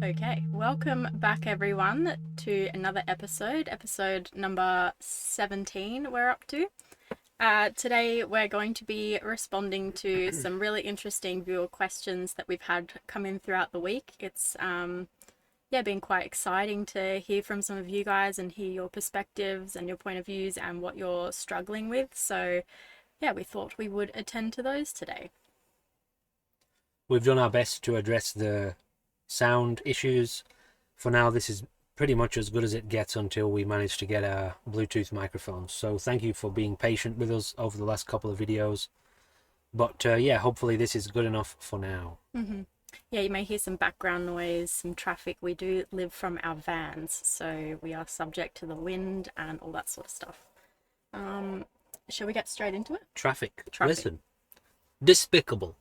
Okay, welcome back everyone to another episode number 17 we're up to. Today we're going to be responding to some really interesting viewer questions that we've had come in throughout the week. It's been quite exciting to hear from some of you guys and hear your perspectives and your point of views and what you're struggling with. So yeah, we thought we would attend to those today. We've done our best to address the sound issues. For now, this is pretty much as good as it gets until we manage to get our Bluetooth microphones. So thank you for being patient with us over the last couple of videos. But yeah, hopefully this is good enough for now. Yeah, you may hear some background noise, some traffic. We do live from our vans, so we are subject to the wind and all that sort of stuff. Shall we get straight into it? Traffic. Traffic. Listen, despicable.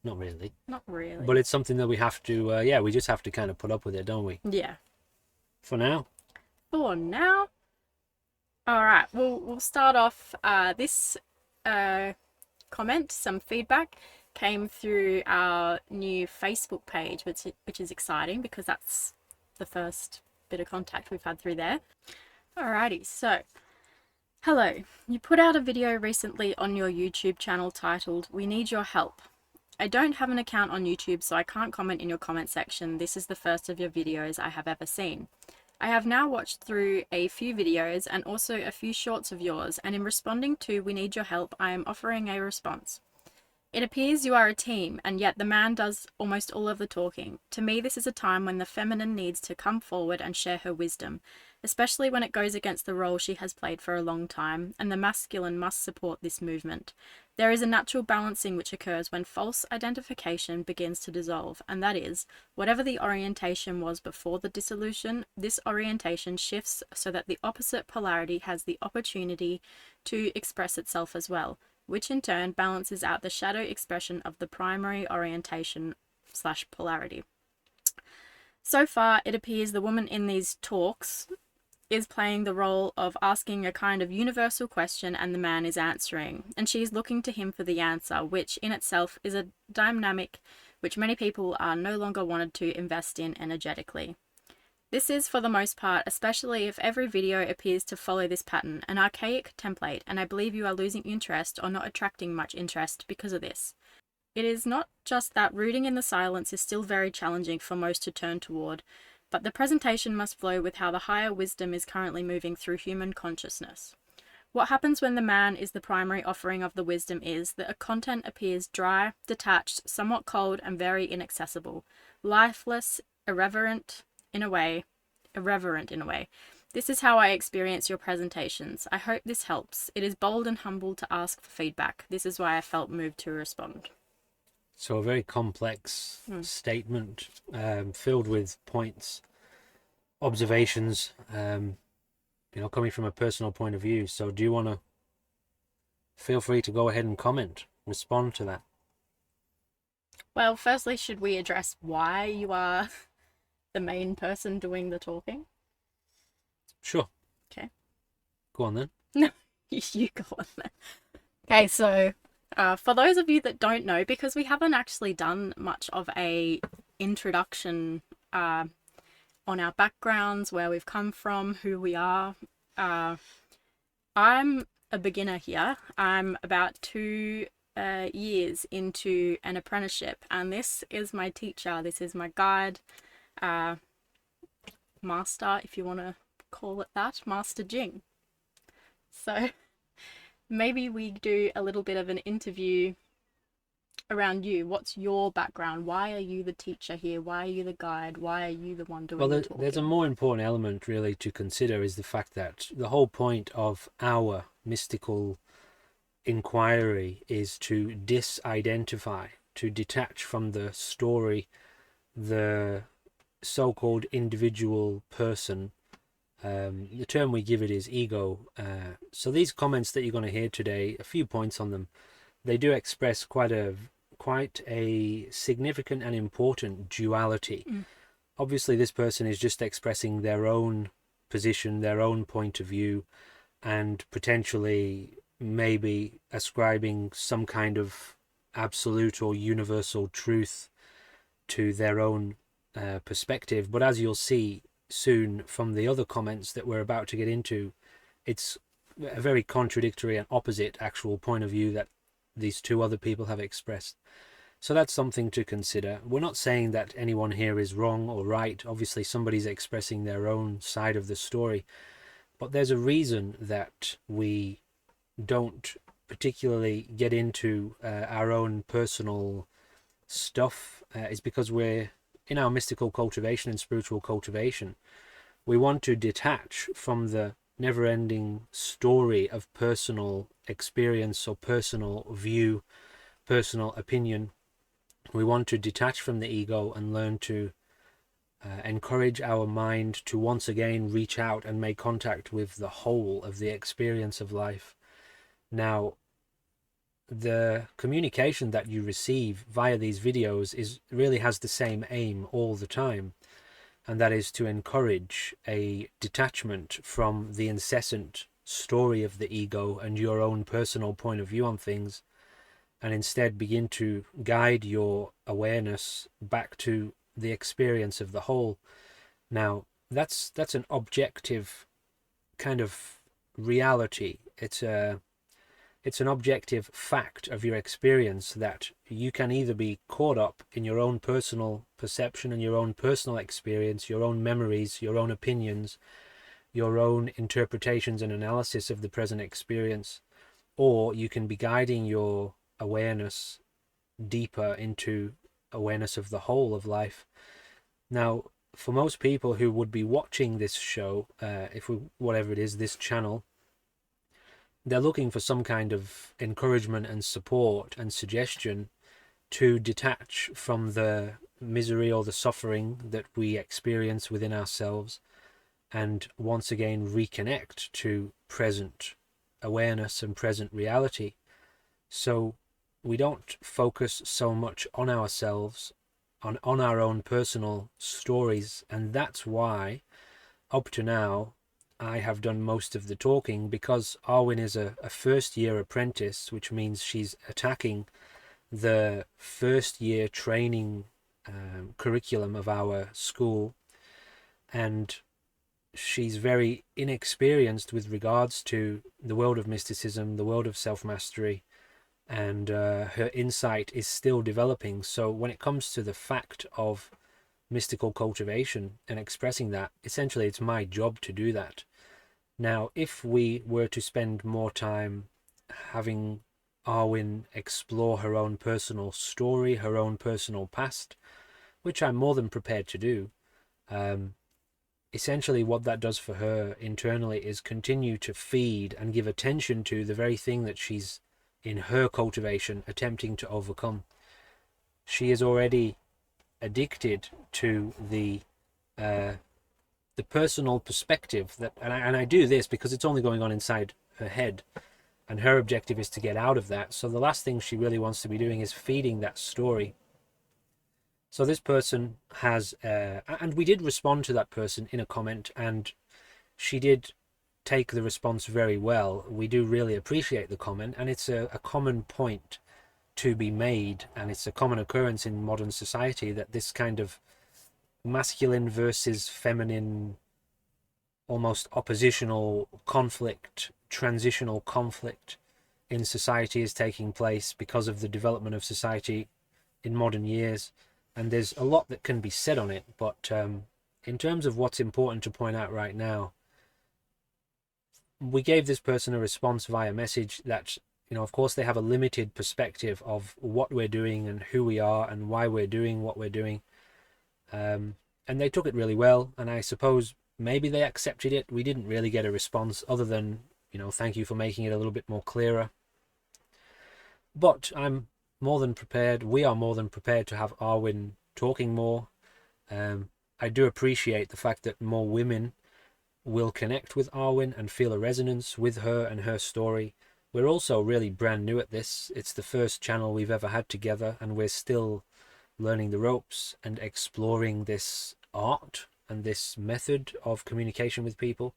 Not really. Not really. But it's something that we have to, we just have to kind of put up with it, don't we? Yeah. For now. For now. All right. We'll start off. This comment, some feedback came through our new Facebook page, which is exciting because that's the first bit of contact we've had through there. Alrighty. So, hello. You put out a video recently on your YouTube channel titled "We Need Your Help." I don't have an account on YouTube, so I can't comment in your comment section. This is the first of your videos I have ever seen. I have now watched through a few videos and also a few shorts of yours, and in responding to "We Need Your Help," I am offering a response. It appears you are a team, and yet the man does almost all of the talking. To me, this is a time when the feminine needs to come forward and share her wisdom, especially when it goes against the role she has played for a long time, and the masculine must support this movement. There is a natural balancing which occurs when false identification begins to dissolve, and that is, whatever the orientation was before the dissolution, this orientation shifts so that the opposite polarity has the opportunity to express itself as well, which in turn balances out the shadow expression of the primary orientation / polarity. So far, it appears the woman in these talks is playing the role of asking a kind of universal question and the man is answering, and she is looking to him for the answer, which in itself is a dynamic which many people are no longer wanted to invest in energetically. This is, for the most part, especially if every video appears to follow this pattern, an archaic template, and I believe you are losing interest or not attracting much interest because of this. It is not just that rooting in the silence is still very challenging for most to turn toward, but the presentation must flow with how the higher wisdom is currently moving through human consciousness. What happens when the man is the primary offering of the wisdom is that a content appears dry, detached, somewhat cold, and very inaccessible, lifeless, irreverent in a way. This is how I experience your presentations. I hope this helps. It is bold and humble to ask for feedback. This is why I felt moved to respond. So a very complex statement, filled with points, observations, coming from a personal point of view. So do you want to feel free to go ahead and comment, respond to that? Well, firstly, should we address why you are the main person doing the talking? Sure. Okay. Go on then. No, you go on then. Okay, so for those of you that don't know, because we haven't actually done much of a introduction on our backgrounds, where we've come from, who we are, I'm a beginner here. I'm about 2 years into an apprenticeship, and this is my teacher. This is my guide, master, if you want to call it that, Master Jing. So maybe we do a little bit of an interview around you. What's your background? Why are you the teacher here? Why are you the guide? Why are you the one doing the talking? There's a more important element really to consider, is the fact that the whole point of our mystical inquiry is to disidentify, to detach from the story, the so-called individual person. The term we give it is ego. So these comments that you're going to hear today, a few points on them, they do express quite a significant and important duality. Obviously this person is just expressing their own position, their own point of view, and potentially maybe ascribing some kind of absolute or universal truth to their own perspective. But as you'll see soon from the other comments that we're about to get into, it's a very contradictory and opposite actual point of view that these two other people have expressed. So that's something to consider. We're not saying that anyone here is wrong or right. Obviously, somebody's expressing their own side of the story. But there's a reason that we don't particularly get into our own personal stuff. Is because we're in our mystical cultivation and spiritual cultivation. We want to detach from the never-ending story of personal experience or personal view, personal opinion. We want to detach from the ego and learn to encourage our mind to once again reach out and make contact with the whole of the experience of life. Now, the communication that you receive via these videos really has the same aim all the time, and that is to encourage a detachment from the incessant story of the ego and your own personal point of view on things, and instead begin to guide your awareness back to the experience of the whole. Now, that's an objective kind of reality. It's an objective fact of your experience that you can either be caught up in your own personal perception and your own personal experience, your own memories, your own opinions, your own interpretations and analysis of the present experience, or you can be guiding your awareness deeper into awareness of the whole of life. Now, for most people who would be watching this show, whatever it is, this channel, they're looking for some kind of encouragement and support and suggestion to detach from the misery or the suffering that we experience within ourselves and once again reconnect to present awareness and present reality. So we don't focus so much on ourselves, on our own personal stories, and that's why up to now I have done most of the talking, because Arwen is a first year apprentice, which means she's attacking the first year training curriculum of our school, and she's very inexperienced with regards to the world of mysticism, the world of self-mastery, and her insight is still developing. So when it comes to the fact of mystical cultivation and expressing that, essentially it's my job to do that. Now, if we were to spend more time having Arwen explore her own personal story, her own personal past, which I'm more than prepared to do, essentially what that does for her internally is continue to feed and give attention to the very thing that she's in her cultivation attempting to overcome. She is already addicted to the personal perspective that, and I do this because it's only going on inside her head, and her objective is to get out of that. So the last thing she really wants to be doing is feeding that story. So this person has, and we did respond to that person in a comment, and she did take the response very well. We do really appreciate the comment, and it's a common point to be made, and it's a common occurrence in modern society that this kind of masculine versus feminine, almost oppositional conflict, transitional conflict in society is taking place because of the development of society in modern years. And there's a lot that can be said on it, but in terms of what's important to point out right now, we gave this person a response via message that, of course they have a limited perspective of what we're doing and who we are and why we're doing what we're doing. And they took it really well, and I suppose maybe they accepted it. We didn't really get a response other than, thank you for making it a little bit more clearer. But I'm more than prepared, we are more than prepared to have Arwen talking more. I do appreciate the fact that more women will connect with Arwen and feel a resonance with her and her story. We're also really brand new at this. It's the first channel we've ever had together, and we're still learning the ropes and exploring this art and this method of communication with people.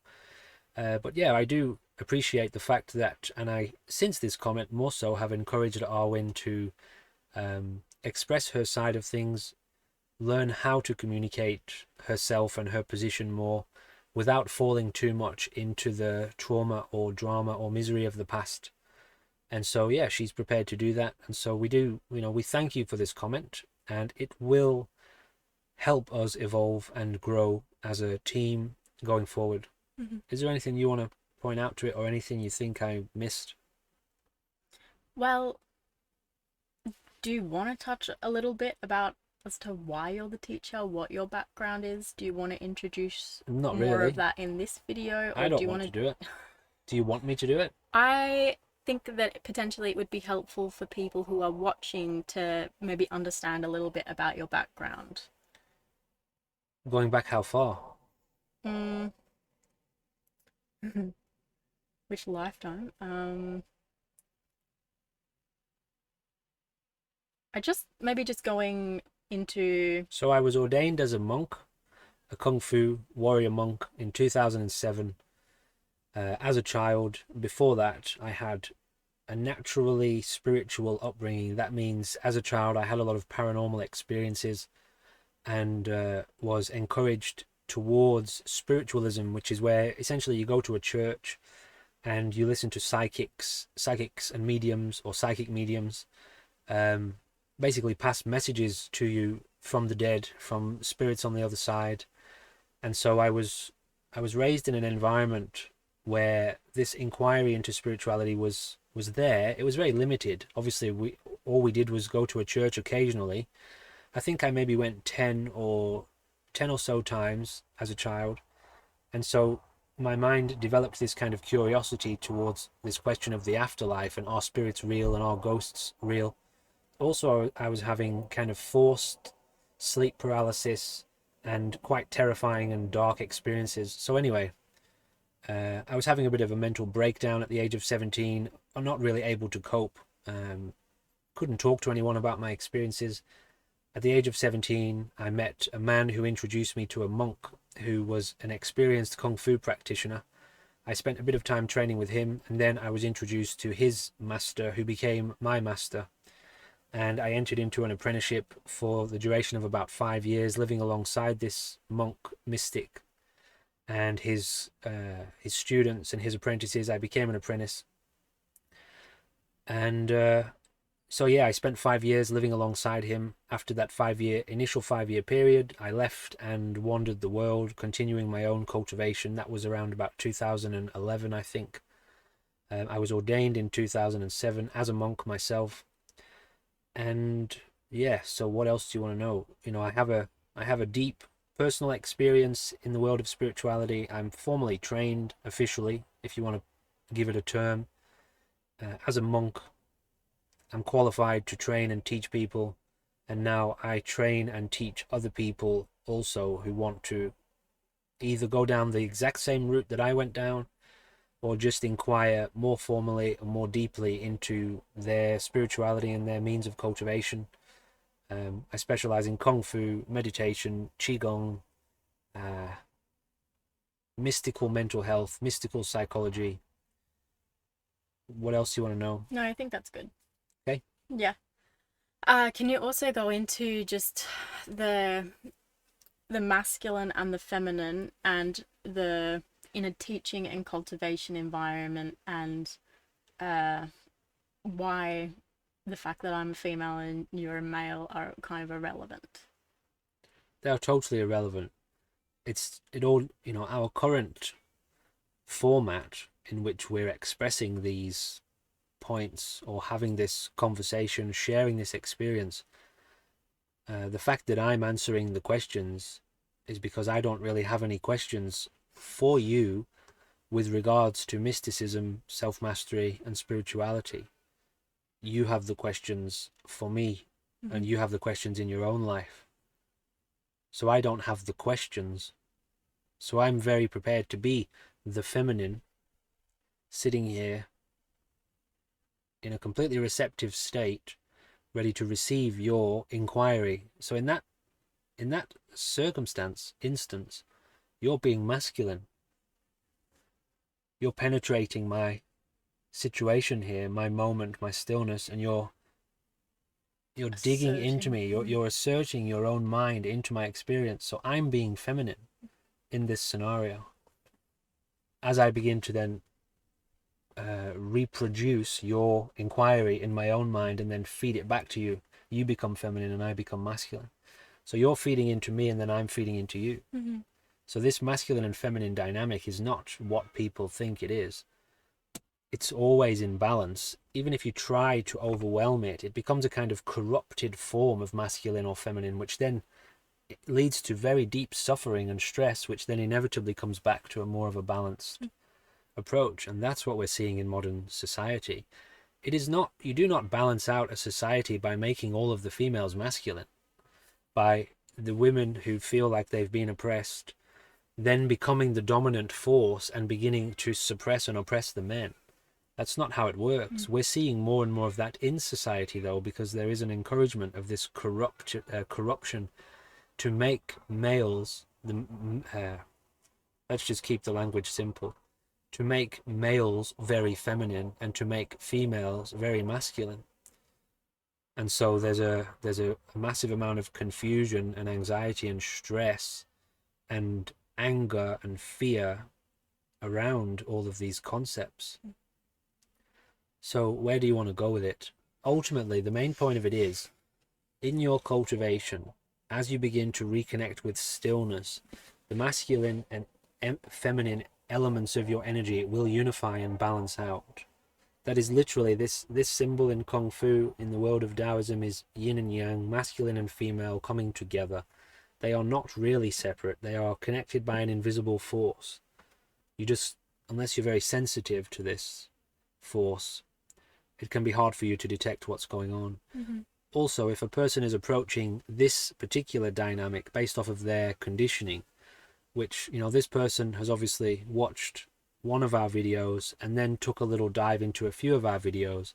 But yeah, I do appreciate the fact that, and I, since this comment more so, have encouraged Arwen to express her side of things learn how to communicate herself and her position more without falling too much into the trauma or drama or misery of the past. And so, yeah, she's prepared to do that. And so we do, we thank you for this comment, and it will help us evolve and grow as a team going forward. Mm-hmm. Is there anything you want to point out to it, or anything you think I missed? Well, do you want to touch a little bit about as to why you're the teacher, what your background is? Do you want to introduce Not more of really. that in this video, I or do don't you want want to to? do it. Do you want me to do it? I think that potentially it would be helpful for people who are watching to maybe understand a little bit about your background. Going back how far? Mm. Which lifetime? I just maybe just going into. So I was ordained as a monk, a kung fu warrior monk in 2007. As a child, before that, I had a naturally spiritual upbringing. That means as a child, I had a lot of paranormal experiences and was encouraged towards spiritualism, which is where essentially you go to a church and you listen to psychics and mediums, or psychic mediums, um, basically pass messages to you from the dead, from spirits on the other side. And so I was raised in an environment where this inquiry into spirituality was there. It was very limited. Obviously, we all we did was go to a church occasionally. I think I maybe went 10 or so times as a child. And so my mind developed this kind of curiosity towards this question of the afterlife, and are spirits real and are ghosts real. Also, I was having kind of forced sleep paralysis and quite terrifying and dark experiences. So anyway, I was having a bit of a mental breakdown at the age of 17. I'm not really able to cope. Couldn't talk to anyone about my experiences. At the age of 17, I met a man who introduced me to a monk who was an experienced kung fu practitioner. I spent a bit of time training with him, and then I was introduced to his master, who became my master. And I entered into an apprenticeship for the duration of about 5 years, living alongside this monk mystic and his students and his apprentices. I became an apprentice, and so yeah, I spent 5 years living alongside him. After that initial 5 year period, I left and wandered the world, continuing my own cultivation. That was around about 2011, I think. I was ordained in 2007 as a monk myself, and yeah. So what else do you want to know? I have a deep personal experience in the world of spirituality. I'm formally trained officially, if you want to give it a term, as a monk. I'm qualified to train and teach people, and now I train and teach other people also who want to either go down the exact same route that I went down, or just inquire more formally and more deeply into their spirituality and their means of cultivation. I specialize in Kung Fu, meditation, Qigong, uh, mystical mental health, mystical psychology. What else do you want to know? No, I think that's good. Okay. Yeah. Can you also go into just the the masculine and the feminine, and the in a teaching and cultivation environment, and uh, why the fact that I'm a female and you're a male are kind of irrelevant? They are totally irrelevant. It all, our current format in which we're expressing these points or having this conversation, sharing this experience. The fact that I'm answering the questions is because I don't really have any questions for you with regards to mysticism, self mastery, and spirituality. You have the questions for me, Mm-hmm. and you have the questions in your own life. So I don't have the questions. So I'm very prepared to be the feminine, sitting here in a completely receptive state, ready to receive your inquiry. So in that instance, you're being masculine. You're penetrating my situation here, my moment, my stillness, and You're digging into Asserting. me. You're asserting your own mind into my experience. So I'm being feminine in this scenario. As I begin to then reproduce your inquiry in my own mind and then feed it back to you, you become feminine and I become masculine. So you're feeding into me and then I'm feeding into you. Mm-hmm. So this masculine and feminine dynamic is not what people think it is. It's always in balance. Even if you try to overwhelm it, it becomes a kind of corrupted form of masculine or feminine, which then leads to very deep suffering and stress, which then inevitably comes back to a more of a balanced approach. And that's what we're seeing in modern society. It is not, you do not balance out a society by making all of the females masculine, by the women who feel like they've been oppressed then becoming the dominant force and beginning to suppress and oppress the men. That's not how it works. We're seeing more and more of that in society, though, because there is an encouragement of this corruption to make males, let's just keep the language simple, to make males very feminine and to make females very masculine. And so there's a massive amount of confusion and anxiety and stress and anger and fear around all of these concepts. So where do you want to go with it? Ultimately, the main point of it is, in your cultivation, as you begin to reconnect with stillness, the masculine and feminine elements of your energy will unify and balance out. That is literally this symbol in Kung Fu, in the world of Taoism, is yin and yang, masculine and female coming together. They are not really separate. They are connected by an invisible force. You just, unless you're very sensitive to this force, it can be hard for you to detect what's going on. Mm-hmm. Also, if a person is approaching this particular dynamic based off of their conditioning, which, this person has obviously watched one of our videos and then took a little dive into a few of our videos,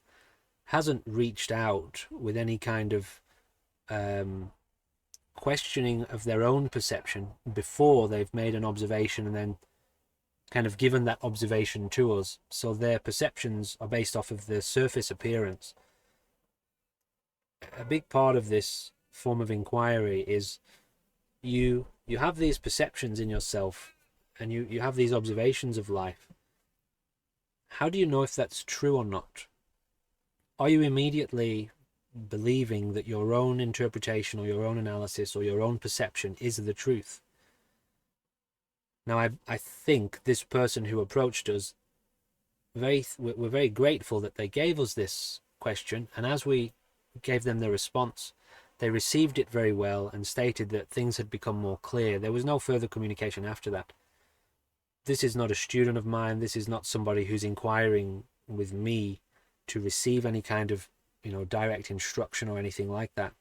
hasn't reached out with any kind of questioning of their own perception before they've made an observation and then kind of given that observation to us. So their perceptions are based off of the surface appearance. A big part of this form of inquiry is you have these perceptions in yourself and you have these observations of life. How do you know if that's true or not? Are you immediately believing that your own interpretation or your own analysis or your own perception is the truth? Now, I think this person who approached us, we're very grateful that they gave us this question, and as we gave them the response, they received it very well and stated that things had become more clear. There was no further communication after that. This is not a student of mine. This is not somebody who's inquiring with me to receive any kind of direct instruction or anything like that.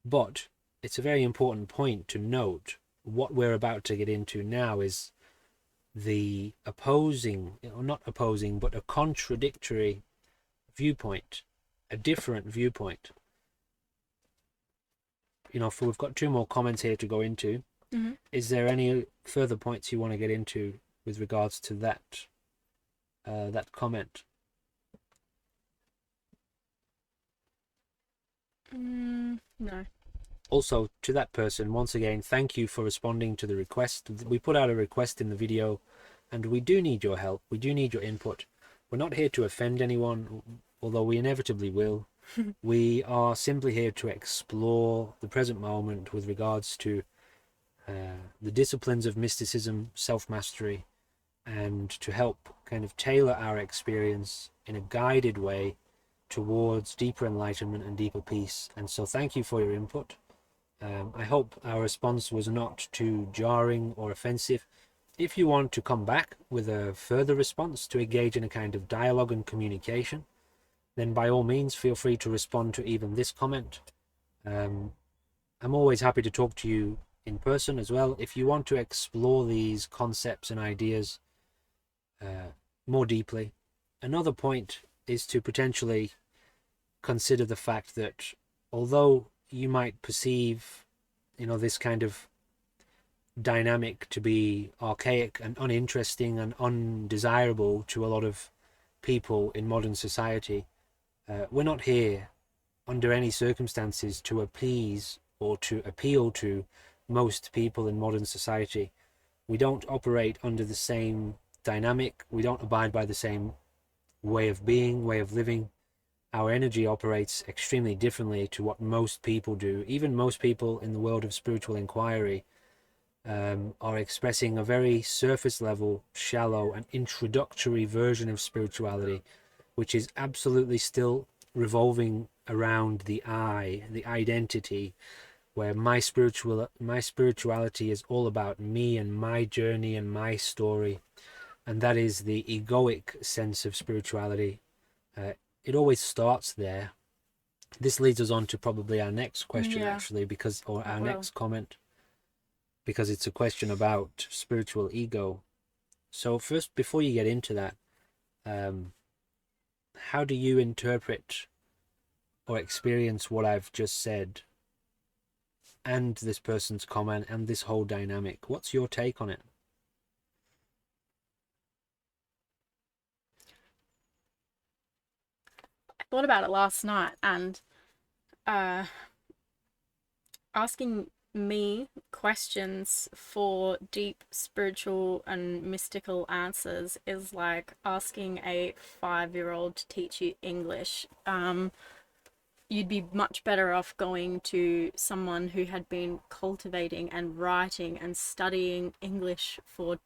But it's a very important point to note. What we're about to get into now is the opposing, not opposing, but a contradictory viewpoint, a different viewpoint. We've got two more comments here to go into. Mm-hmm. Is there any further points you want to get into with regards to that comment? No. Also, to that person, once again, thank you for responding to the request. We put out a request in the video, and we do need your help. We do need your input. We're not here to offend anyone, although we inevitably will. We are simply here to explore the present moment with regards to the disciplines of mysticism, self-mastery, and to help kind of tailor our experience in a guided way towards deeper enlightenment and deeper peace. And so thank you for your input. I hope our response was not too jarring or offensive. If you want to come back with a further response to engage in a kind of dialogue and communication, then by all means feel free to respond to even this comment. I'm always happy to talk to you in person as well. If you want to explore these concepts and ideas more deeply, another point is to potentially consider the fact that although you might perceive this kind of dynamic to be archaic and uninteresting and undesirable to a lot of people in modern society, we're not here under any circumstances to appease or to appeal to most people in modern society. We don't operate under the same dynamic. We don't abide by the same way of being, way of living. Our energy operates extremely differently to what most people do. Even most people in the world of spiritual inquiry are expressing a very surface level, shallow, and introductory version of spirituality, which is absolutely still revolving around the I, the identity, where my spirituality is all about me and my journey and my story, and that is the egoic sense of spirituality. It always starts there. This leads us on to probably our next question, Yeah, actually, or quite our well. next comment, because it's a question about spiritual ego. So first, before you get into that, um, how do you interpret or experience what I've just said and this person's comment and this whole dynamic? What's your take on it? I thought about it last night, and uh, asking me questions for deep spiritual and mystical answers is like asking a 5-year-old to teach you English. You'd be much better off going to someone who had been cultivating and writing and studying English for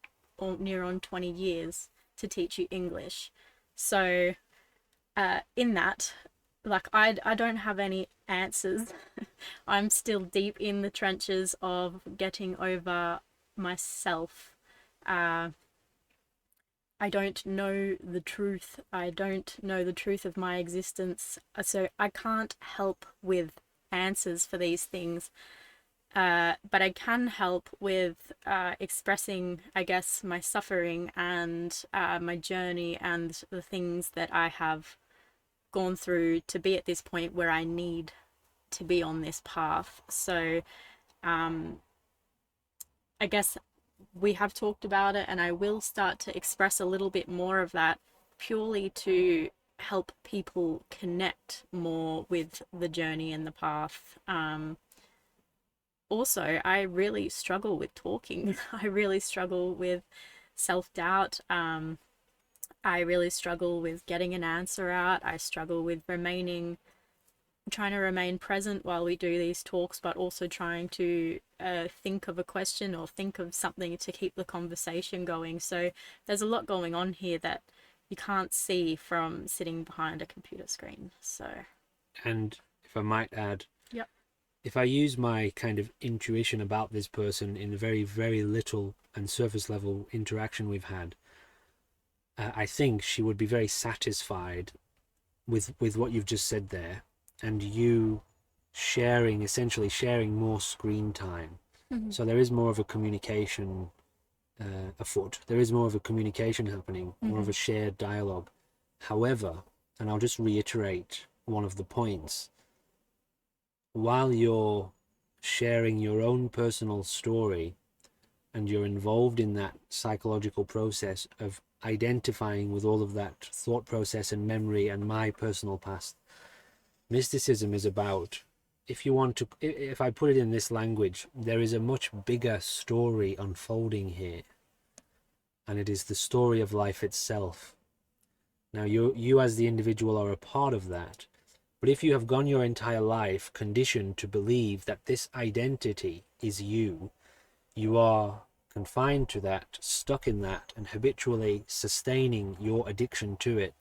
near on 20 years to teach you English. So, in that, like, I don't have any answers. I'm still deep in the trenches of getting over myself. Uh, I don't know the truth. I don't know the truth of my existence. So I can't help with answers for these things. But I can help with expressing, I guess, my suffering and my journey and the things that I have gone through to be at this point where I need to be on this path. So I guess we have talked about it, and I will start to express a little bit more of that purely to help people connect more with the journey and the path. Also, I really struggle with talking. I really struggle with self doubt. I really struggle with getting an answer out. I struggle with trying to remain present while we do these talks, but also trying to think of a question or think of something to keep the conversation going. So there's a lot going on here that you can't see from sitting behind a computer screen. So, And if I might add, yep. if I use my kind of intuition about this person in a very, very little and surface level interaction we've had, I think she would be very satisfied with what you've just said there, and you essentially sharing more screen time. Mm-hmm. So there is more of a communication afoot. There is more of a communication happening, more of Mm-hmm. a shared dialogue. However, and I'll just reiterate one of the points, while you're sharing your own personal story and you're involved in that psychological process of identifying with all of that thought process and memory and my personal past, mysticism is about, if I put it in this language, there is a much bigger story unfolding here, and it is the story of life itself. Now, you as the individual are a part of that, but if you have gone your entire life conditioned to believe that this identity is you, you are confined to that, stuck in that, and habitually sustaining your addiction to it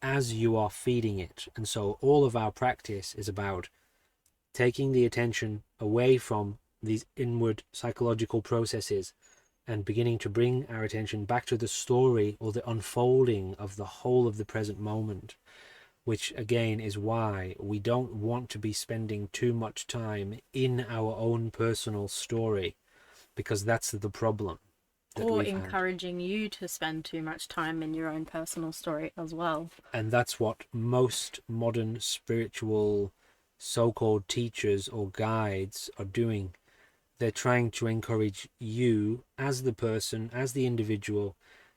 as you are feeding it. And so all of our practice is about taking the attention away from these inward psychological processes and beginning to bring our attention back to the story or the unfolding of the whole of the present moment, which again is why we don't want to be spending too much time in our own personal story, because that's the problem that Or we've had. encouraging you to spend too much time in your own personal story as well. And that's what most modern spiritual so-called teachers or guides are doing. They're trying to encourage you as the person, as the individual,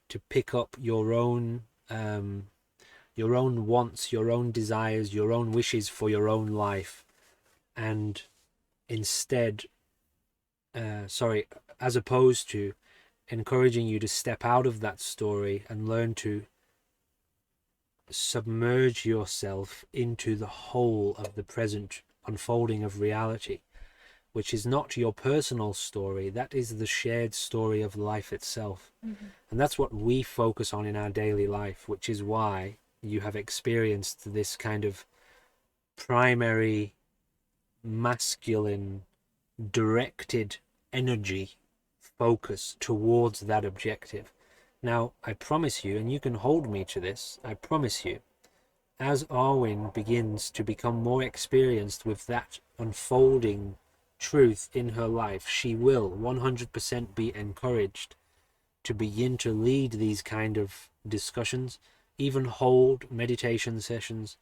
to pick up your own wants, your own desires, your own wishes for your own life, and instead, as opposed to encouraging you to step out of that story and learn to submerge yourself into the whole of the present unfolding of reality, which is not your personal story, that is the shared story of life itself. Mm-hmm. And that's what we focus on in our daily life, which is why you have experienced this kind of primary masculine directed energy focus towards that objective. Now, I promise you, and you can hold me to this, I promise you, as Arwen begins to become more experienced with that unfolding truth in her life, she will 100% be encouraged to begin to lead these kind of discussions, even hold meditation sessions,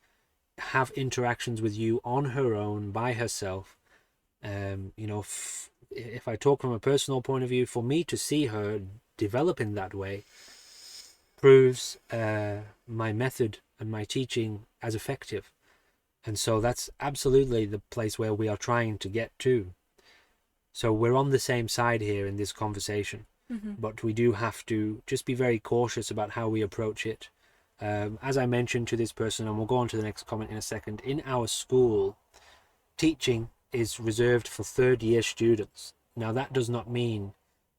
have interactions with you on her own, by herself. If I talk from a personal point of view, for me to see her develop in that way proves my method and my teaching as effective. And so that's absolutely the place where we are trying to get to. So we're on the same side here in this conversation, Mm-hmm. but we do have to just be very cautious about how we approach it. As I mentioned to this person, and we'll go on to the next comment in a second, in our school, teaching is reserved for third-year students. Now, that does not mean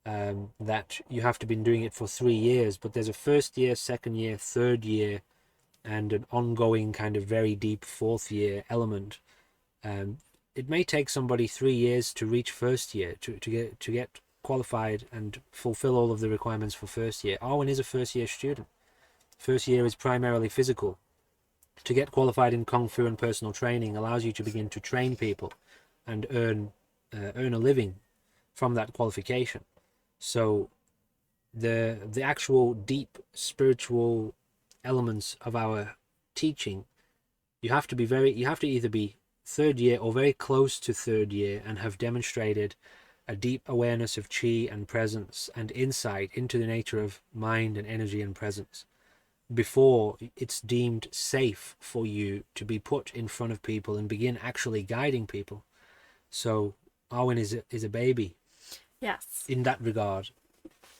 that you have to be doing it for 3 years, but there's a first year, second year, third year, and an ongoing kind of very deep fourth year element. It may take somebody 3 years to reach first year, to get qualified and fulfill all of the requirements for first year. Arwen is a first year student. First year is primarily physical. To get qualified in Kung Fu and personal training allows you to begin to train people and earn a living from that qualification. So the actual deep spiritual elements of our teaching, you have to either be third year or very close to third year and have demonstrated a deep awareness of chi and presence and insight into the nature of mind and energy and presence before it's deemed safe for you to be put in front of people and begin actually guiding people. So Arwen is a baby. Yes. In that regard,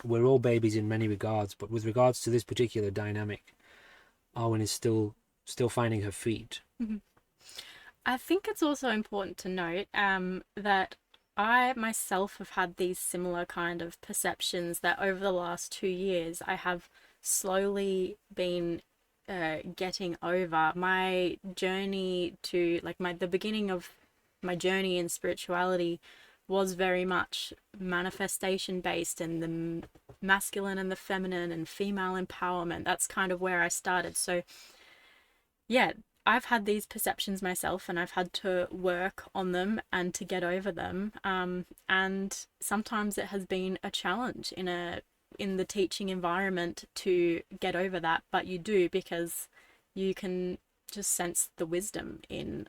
we're all babies in many regards, but with regards to this particular dynamic, Arwen is still finding her feet. Mm-hmm. I think it's also important to note that I myself have had these similar kind of perceptions that over the last 2 years I have slowly been getting over. My journey to the beginning of my journey in spirituality was very much manifestation based, and the masculine and the feminine and female empowerment. That's kind of where I started. So yeah, I've had these perceptions myself, and I've had to work on them and to get over them. And sometimes it has been a challenge in the teaching environment to get over that, but you do, because you can just sense the wisdom in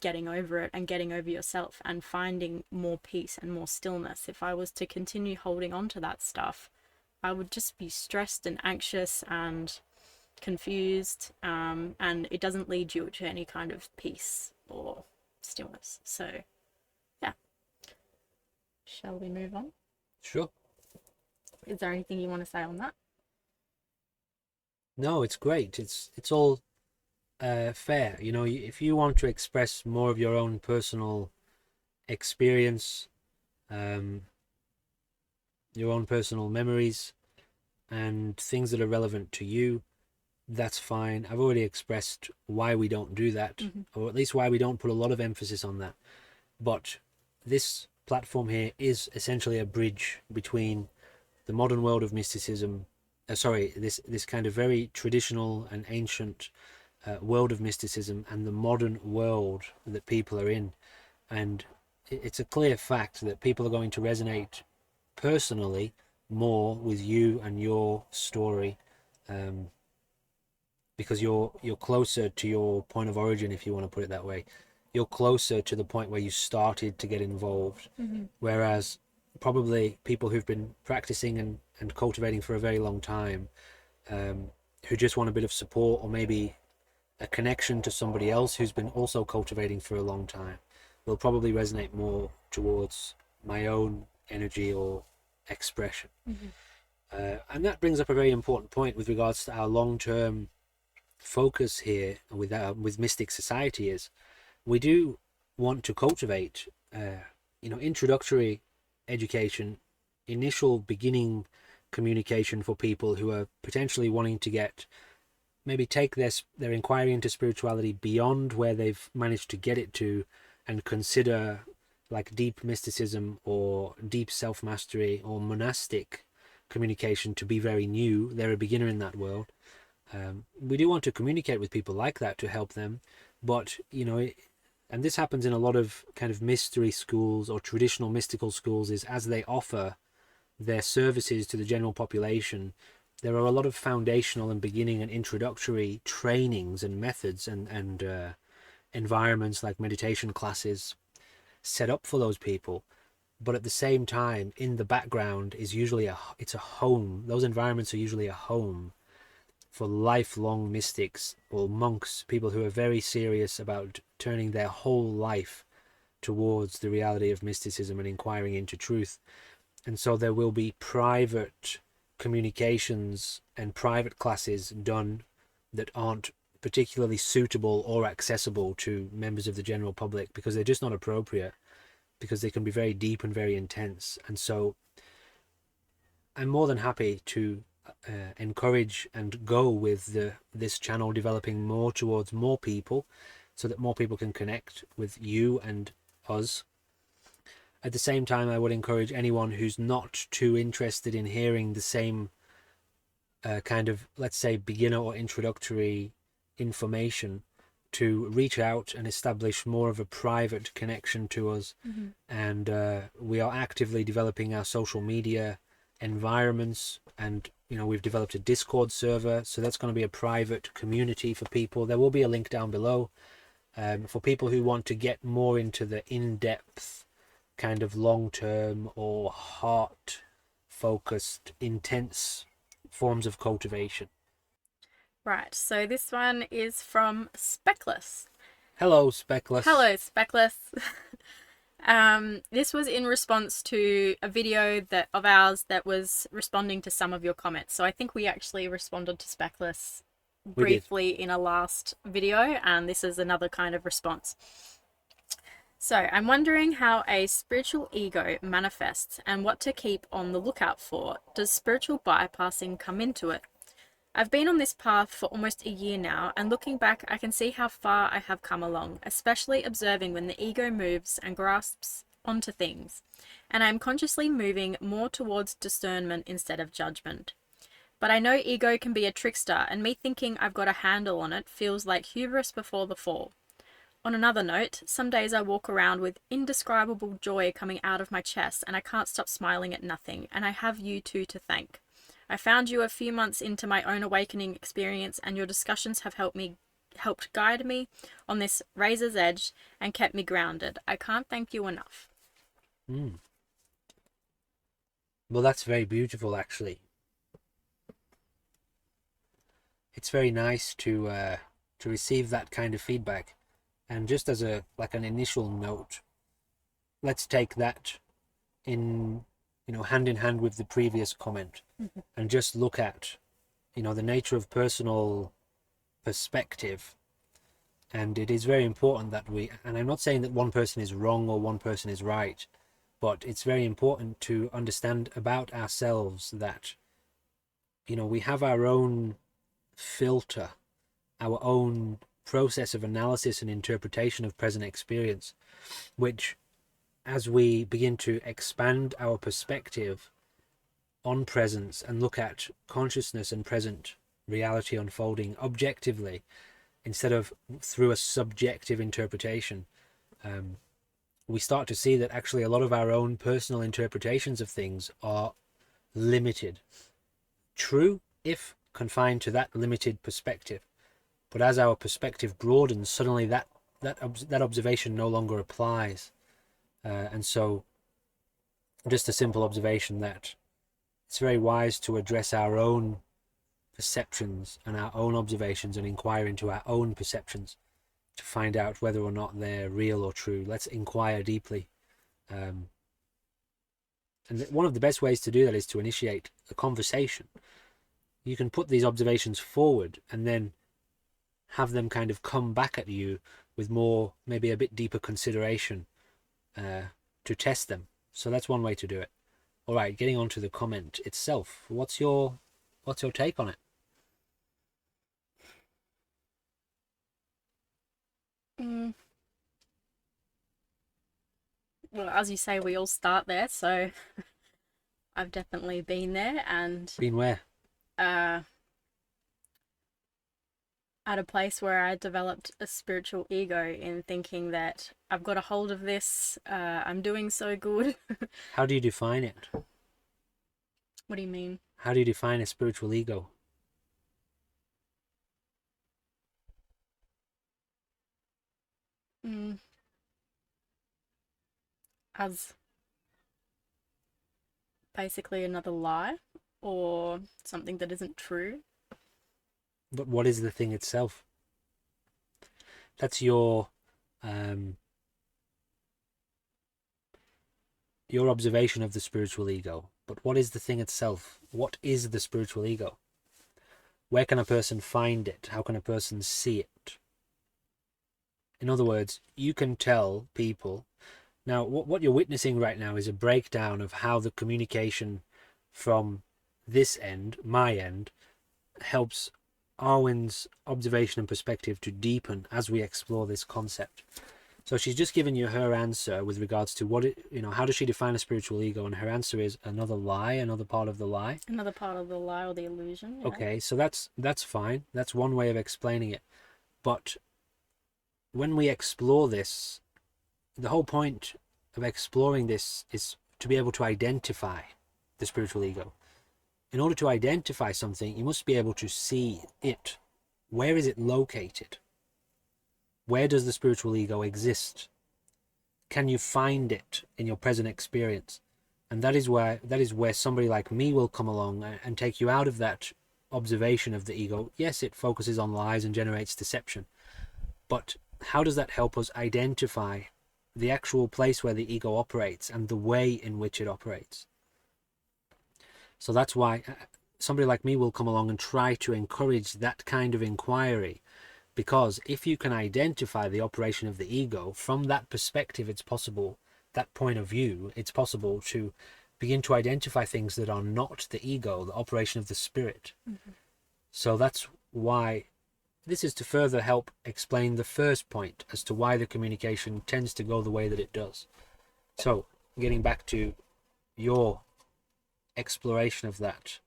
getting over it and getting over yourself and finding more peace and more stillness. If I was to continue holding on to that stuff, I would just be stressed and anxious and confused, and it doesn't lead you to any kind of peace or stillness. So yeah, shall we move on? Sure. Is there anything you want to say on that? No, it's great. It's all fair. You know, if you want to express more of your own personal experience, um, your own personal memories, and things that are relevant to you, that's fine. I've already expressed why we don't do that, Mm-hmm. or at least why we don't put a lot of emphasis on that. But this platform here is essentially a bridge between the modern world of mysticism, this kind of very traditional and ancient world of mysticism, and the modern world that people are in. And it's a clear fact that people are going to resonate personally more with you and your story, because you're closer to your point of origin, if you want to put it that way. You're closer to the point where you started to get involved. Mm-hmm. Whereas probably people who've been practicing and cultivating for a very long time, who just want a bit of support, or maybe a connection to somebody else who's been also cultivating for a long time, will probably resonate more towards my own energy or expression. And that brings up a very important point with regards to our long-term focus here with Mystic Society. Is we do want to cultivate introductory education, initial beginning communication for people who are potentially wanting to maybe take their inquiry into spirituality beyond where they've managed to get it to, and consider like deep mysticism or deep self-mastery or monastic communication to be very new. They're a beginner in that world. We do want to communicate with people like that to help them, but and this happens in a lot of kind of mystery schools or traditional mystical schools, is as they offer their services to the general population, there are a lot of foundational and beginning and introductory trainings and methods and environments like meditation classes set up for those people. But at the same time, in the background is usually it's a home. Those environments are usually a home for lifelong mystics or monks, people who are very serious about turning their whole life towards the reality of mysticism and inquiring into truth. And so there will be private communications and private classes done that aren't particularly suitable or accessible to members of the general public, because they're just not appropriate, because they can be very deep and very intense. And so I'm more than happy to encourage and go with this channel developing more towards more people, so that more people can connect with you and us. At the same time, I would encourage anyone who's not too interested in hearing the same kind of, let's say, beginner or introductory information, to reach out and establish more of a private connection to us. And we are actively developing our social media environments, and we've developed a Discord server, so that's going to be a private community for people. There will be a link down below for people who want to get more into the in-depth kind of long-term or heart-focused, intense forms of cultivation. Right, so this one is from Speckless. Hello, Speckless. Hello, Speckless. This was in response to a video of ours that was responding to some of your comments. So I think we actually responded to Speckless briefly in a last video, and this is another kind of response. So I'm wondering how a spiritual ego manifests and what to keep on the lookout for. Does spiritual bypassing come into it? I've been on this path for almost a year now, and looking back, I can see how far I have come along, especially observing when the ego moves and grasps onto things, and I am consciously moving more towards discernment instead of judgment. But I know ego can be a trickster, and me thinking I've got a handle on it feels like hubris before the fall. On another note, some days I walk around with indescribable joy coming out of my chest, and I can't stop smiling at nothing, and I have you two to thank. I found you a few months into my own awakening experience, and your discussions have helped guide me on this razor's edge and kept me grounded. I can't thank you enough. Well, that's very beautiful, actually. It's very nice to receive that kind of feedback. And just as an initial note, let's take that in hand in hand with the previous comment, and just look at the nature of personal perspective. And it is very important that and I'm not saying that one person is wrong or one person is right, but it's very important to understand about ourselves that we have our own filter, our own process of analysis and interpretation of present experience, which, as we begin to expand our perspective on presence and look at consciousness and present reality unfolding objectively instead of through a subjective interpretation, we start to see that actually a lot of our own personal interpretations of things are limited. True if confined to that limited perspective, but as our perspective broadens, suddenly that observation no longer applies. And so just a simple observation that it's very wise to address our own perceptions and our own observations and inquire into our own perceptions to find out whether or not they're real or true. Let's inquire deeply. And one of the best ways to do that is to initiate a conversation. You can put these observations forward and then have them kind of come back at you with more, maybe a bit deeper consideration to test them. So that's one way to do it. All right, getting on to the comment itself. What's your take on it? Well, as you say, we all start there, so I've definitely been there, and Been where? at a place where I developed a spiritual ego in thinking that I've got a hold of this, I'm doing so good. How do you define it? What do you mean? How do you define a spiritual ego? Mm, as basically another lie or something that isn't true. But what is the thing itself? That's your observation of the spiritual ego. But what is the thing itself? What is the spiritual ego? Where can a person find it? How can a person see it? In other words, you can tell people. Now, what you're witnessing right now is a breakdown of how the communication from this end, my end, helps Arwen's observation and perspective to deepen as we explore this concept. So she's just given you her answer with regards to how does she define a spiritual ego? And her answer is another lie, another part of the lie. Another part of the lie or the illusion. Yeah. Okay, so that's fine. That's one way of explaining it. But when we explore this, the whole point of exploring this is to be able to identify the spiritual ego. In order to identify something, you must be able to see it. Where is it located? Where does the spiritual ego exist? Can you find it in your present experience? And that is where somebody like me will come along and take you out of that observation of the ego. Yes, it focuses on lies and generates deception. But how does that help us identify the actual place where the ego operates and the way in which it operates? So that's why somebody like me will come along and try to encourage that kind of inquiry. Because if you can identify the operation of the ego from that perspective, it's possible, that point of view, it's possible to begin to identify things that are not the ego, the operation of the spirit. Mm-hmm. So that's why this is to further help explain the first point as to why the communication tends to go the way that it does. So getting back to your exploration of that,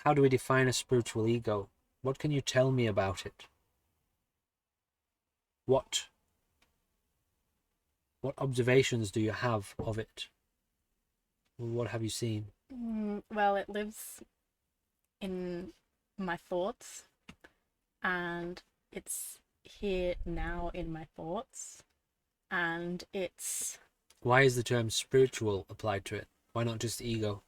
how do we define a spiritual ego? What can you tell me about it? What observations do you have of it? What have you seen? Well, it lives in my thoughts, and it's here now in my thoughts, and it's... Why is the term spiritual applied to it? Why not just ego?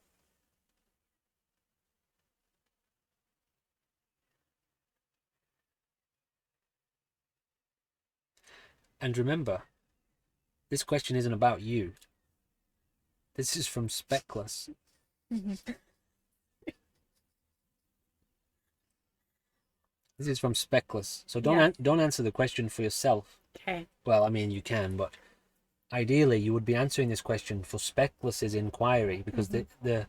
And remember, this question isn't about you. This is from Speckless. This is from Speckless. So don't answer the question for yourself. Okay. Well, I mean, you can, but ideally you would be answering this question for Speckless's inquiry, because the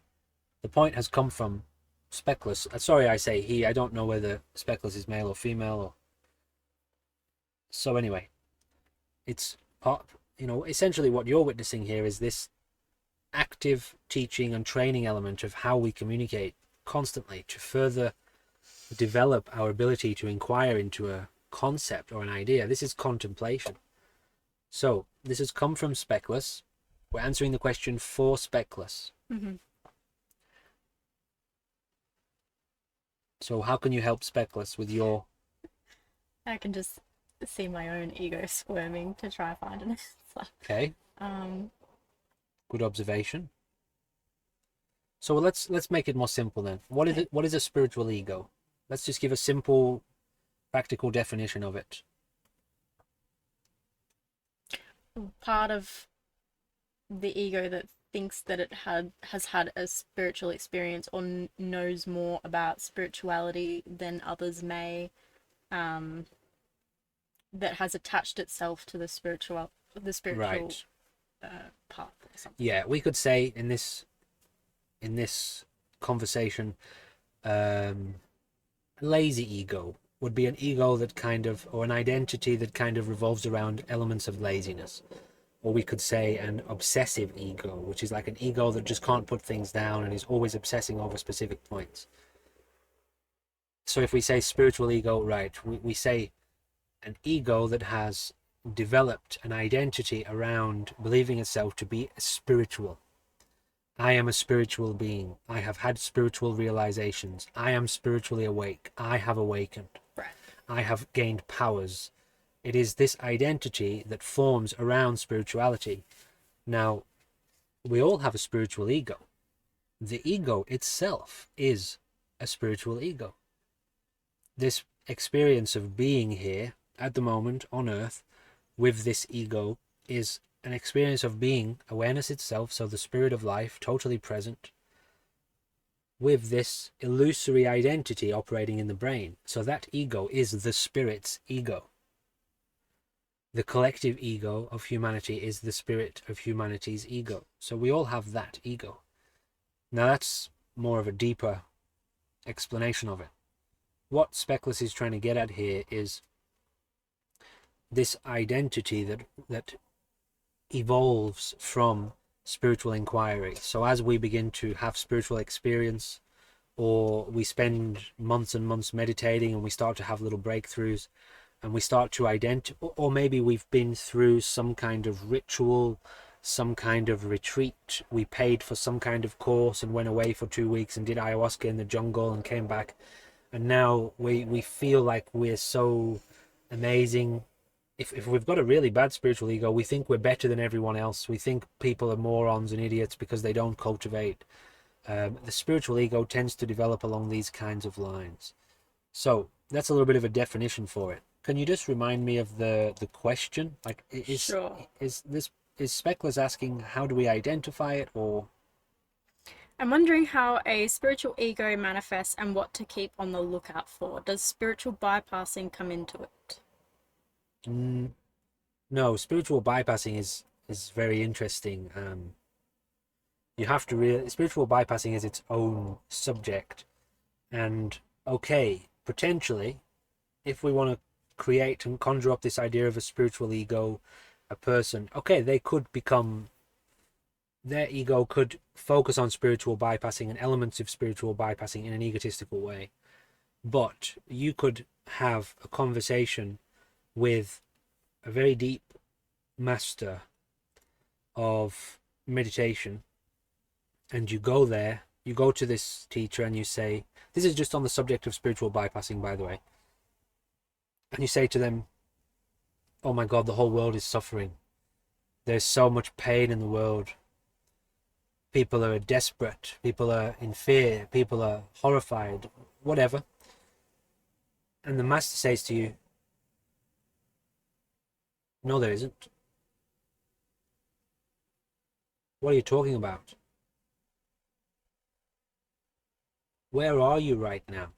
point has come from Speckless. Sorry, I say he. I don't know whether Speckless is male or female. So anyway, it's part. Essentially what you're witnessing here is this active teaching and training element of how we communicate constantly to further develop our ability to inquire into a concept or an idea. This is contemplation. So this has come from Speckless. We're answering the question for Speckless. Mm-hmm. So how can you help Speckless with your... I can just see my own ego squirming to try and find an answer. Okay. Good observation. So let's make it more simple then. What is Okay. it? What is a spiritual ego? Let's just give a simple, practical definition of it. Part of the ego that thinks that it has had a spiritual experience or knows more about spirituality than others may, um, that has attached itself to the spiritual Right. path or something. Yeah, we could say in this conversation, um, lazy ego would be an ego that kind of, or an identity that kind of revolves around elements of laziness. Or we could say an obsessive ego, which is like an ego that just can't put things down and is always obsessing over specific points. So if we say spiritual ego, right, we say an ego that has developed an identity around believing itself to be spiritual. I am a spiritual being. I have had spiritual realizations. I am spiritually awake. I have awakened. Right. I have gained powers. It is this identity that forms around spirituality. Now, we all have a spiritual ego. The ego itself is a spiritual ego. This experience of being here at the moment on earth with this ego is an experience of being awareness itself, so the spirit of life totally present, with this illusory identity operating in the brain. So that ego is the spirit's ego. The collective ego of humanity is the spirit of humanity's ego. So we all have that ego. Now that's more of a deeper explanation of it. What Speckless is trying to get at here is this identity that evolves from spiritual inquiry. So as we begin to have spiritual experience, or we spend months and months meditating and we start to have little breakthroughs, and we start to identify, or maybe we've been through some kind of ritual, some kind of retreat, we paid for some kind of course and went away for 2 weeks and did ayahuasca in the jungle and came back, and now we feel like we're so amazing. If we've got a really bad spiritual ego, we think we're better than everyone else. We think people are morons and idiots because they don't cultivate. The spiritual ego tends to develop along these kinds of lines. So that's a little bit of a definition for it. Can you just remind me of the question? Like, Sure. is Speckless asking how do we identify it, or I'm wondering how a spiritual ego manifests and what to keep on the lookout for. Does spiritual bypassing come into it? mm, no? Spiritual bypassing is very interesting. You have to real spiritual bypassing is its own subject, and okay, potentially, if we want to create and conjure up this idea of a spiritual ego, a person, okay, they could become, their ego could focus on spiritual bypassing and elements of spiritual bypassing in an egotistical way. But you could have a conversation with a very deep master of meditation, and you go there, you go to this teacher and you say, this is just on the subject of spiritual bypassing, by the way, and you say to them, oh my God, the whole world is suffering. There's so much pain in the world. People are desperate. People are in fear. People are horrified. Whatever. And the master says to you, no, there isn't. What are you talking about? Where are you right now?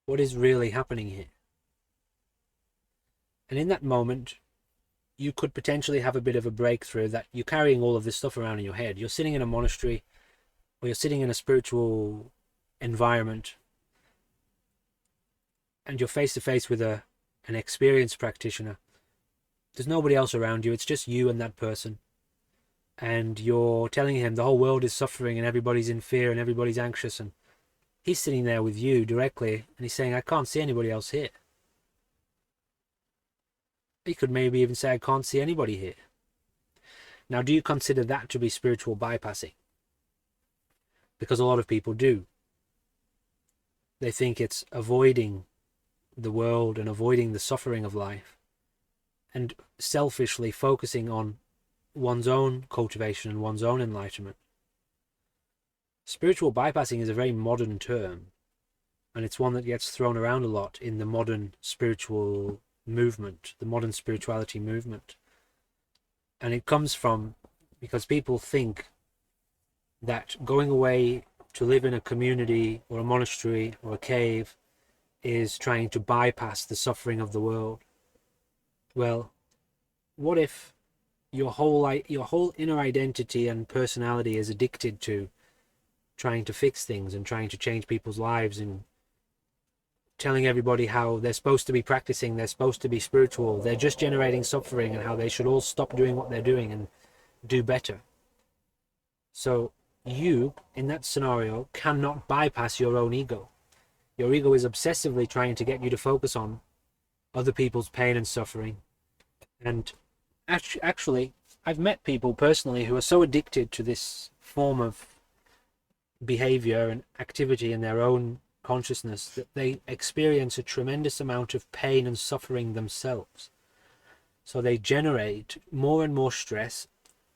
What is really happening here? And in that moment, you could potentially have a bit of a breakthrough that you're carrying all of this stuff around in your head. You're sitting in a monastery, or you're sitting in a spiritual environment, and you're face to face with an experienced practitioner. There's nobody else around you. It's just you and that person. And you're telling him the whole world is suffering and everybody's in fear and everybody's anxious. And he's sitting there with you directly and he's saying, I can't see anybody else here. He could maybe even say, I can't see anybody here. Now, do you consider that to be spiritual bypassing? Because a lot of people do. They think it's avoiding the world and avoiding the suffering of life and selfishly focusing on one's own cultivation and one's own enlightenment. Spiritual bypassing is a very modern term, and it's one that gets thrown around a lot in the modern spiritual movement, the modern spirituality movement. And it comes from because people think that going away to live in a community or a monastery or a cave is trying to bypass the suffering of the world. Well, what if your whole inner identity and personality is addicted to trying to fix things and trying to change people's lives and telling everybody how they're supposed to be practicing, they're supposed to be spiritual, they're just generating suffering, and how they should all stop doing what they're doing and do better. So you, in that scenario, cannot bypass your own ego. Your ego is obsessively trying to get you to focus on other people's pain and suffering. And actually, I've met people personally who are so addicted to this form of behavior and activity in their own consciousness that they experience a tremendous amount of pain and suffering themselves. So they generate more and more stress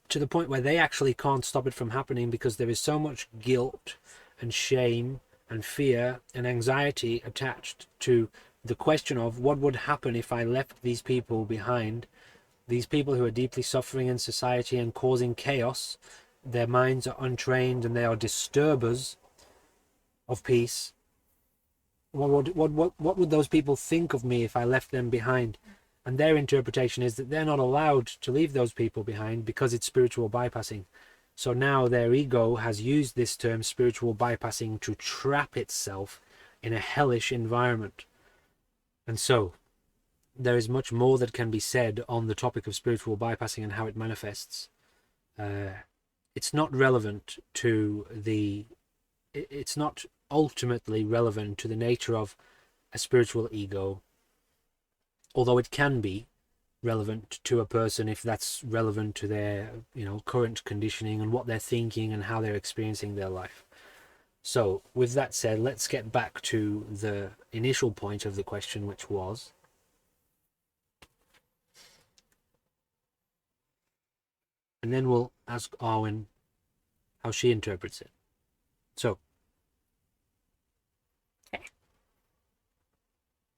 to the point where they actually can't stop it from happening, because there is so much guilt and shame and fear and anxiety attached to the question of what would happen if I left these people behind, these people who are deeply suffering in society and causing chaos. Their minds are untrained and they are disturbers of peace. What would those people think of me if I left them behind? And their interpretation is that they're not allowed to leave those people behind because it's spiritual bypassing. So now their ego has used this term spiritual bypassing to trap itself in a hellish environment. And so there is much more that can be said on the topic of spiritual bypassing and how it manifests. It's not relevant to it's not ultimately relevant to the nature of a spiritual ego, although it can be relevant to a person if that's relevant to their current conditioning and what they're thinking and how they're experiencing their life. So with that said, let's get back to the initial point of the question, which was, and then we'll ask Arwen how she interprets it. So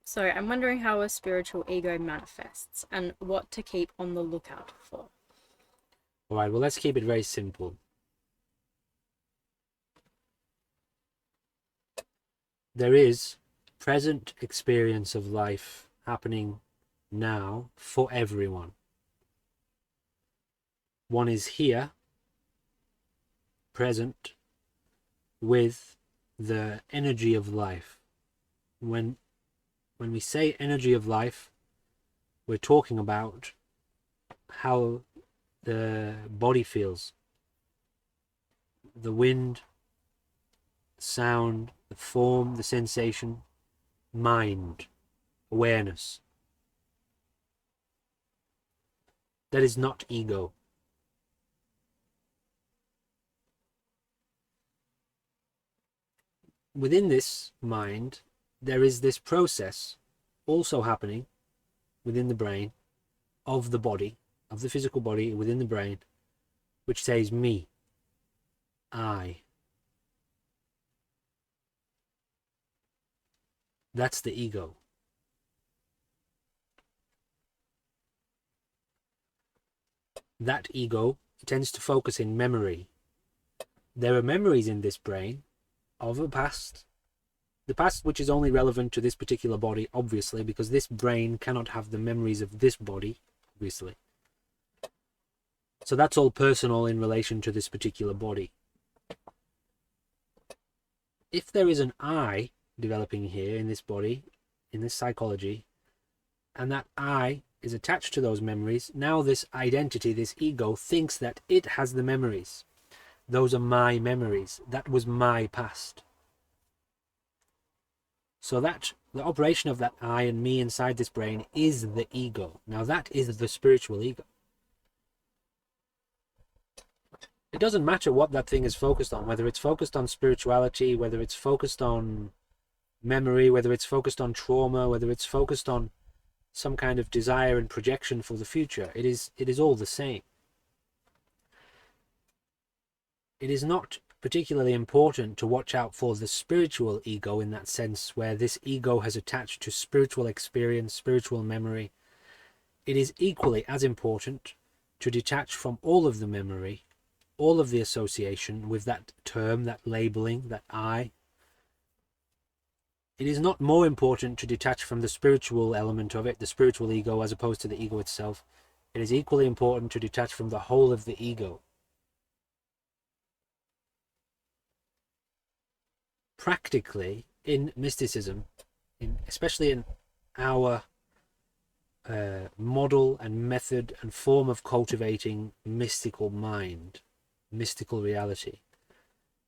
So I'm wondering how a spiritual ego manifests and what to keep on the lookout for. all right, well, let's keep it very simple. There is present experience of life happening now for everyone. One is here, present, with the energy of life. When we say energy of life, we're talking about how the body feels, the wind, sound, the form, the sensation, mind, awareness. That is not ego. Within this mind, there is this process also happening within the brain of the body, of the physical body within the brain, which says me, I. That's the ego. That ego tends to focus in memory. There are memories in this brain of a past, the past which is only relevant to this particular body, obviously, because this brain cannot have the memories of this body, obviously. So that's all personal in relation to this particular body. If there is an I developing here in this body, in this psychology, and that I is attached to those memories, now this identity, this ego, thinks that it has the memories. Those are my memories. That was my past. So that the operation of that I and me inside this brain is the ego. Now that is the spiritual ego. It doesn't matter what that thing is focused on, whether it's focused on spirituality, whether it's focused on memory, whether it's focused on trauma, whether it's focused on some kind of desire and projection for the future. It is all the same. It is not particularly important to watch out for the spiritual ego in that sense, where this ego has attached to spiritual experience, spiritual memory. It is equally as important to detach from all of the memory, all of the association with that term, that labeling, that I. It is not more important to detach from the spiritual element of it, the spiritual ego, as opposed to the ego itself. It is equally important to detach from the whole of the ego. Practically, in mysticism, especially in our model and method and form of cultivating mystical mind, mystical reality,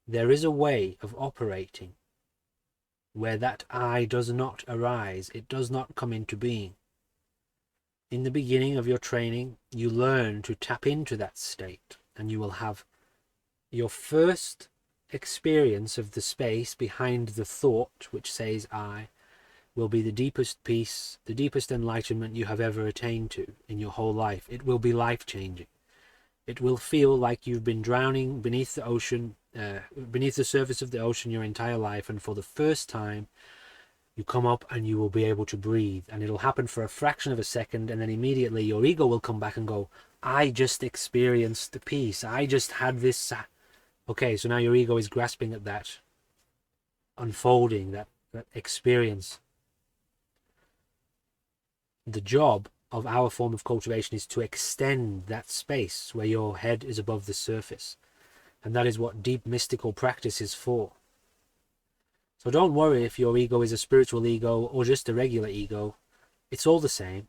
there is a way of operating where that I does not arise, it does not come into being. In the beginning of your training, you learn to tap into that state, and you will have your first experience of the space behind the thought which says I will be the deepest peace, the deepest enlightenment you have ever attained to in your whole life. It will be life-changing. It will feel like you've been drowning beneath the ocean, beneath the surface of the ocean your entire life, and for the first time you come up and you will be able to breathe, and it'll happen for a fraction of a second, and then immediately your ego will come back and go, I just experienced the peace, I just had this. Okay, so now your ego is grasping at that unfolding, that experience. The job of our form of cultivation is to extend that space where your head is above the surface. And that is what deep mystical practice is for. So don't worry if your ego is a spiritual ego or just a regular ego. It's all the same.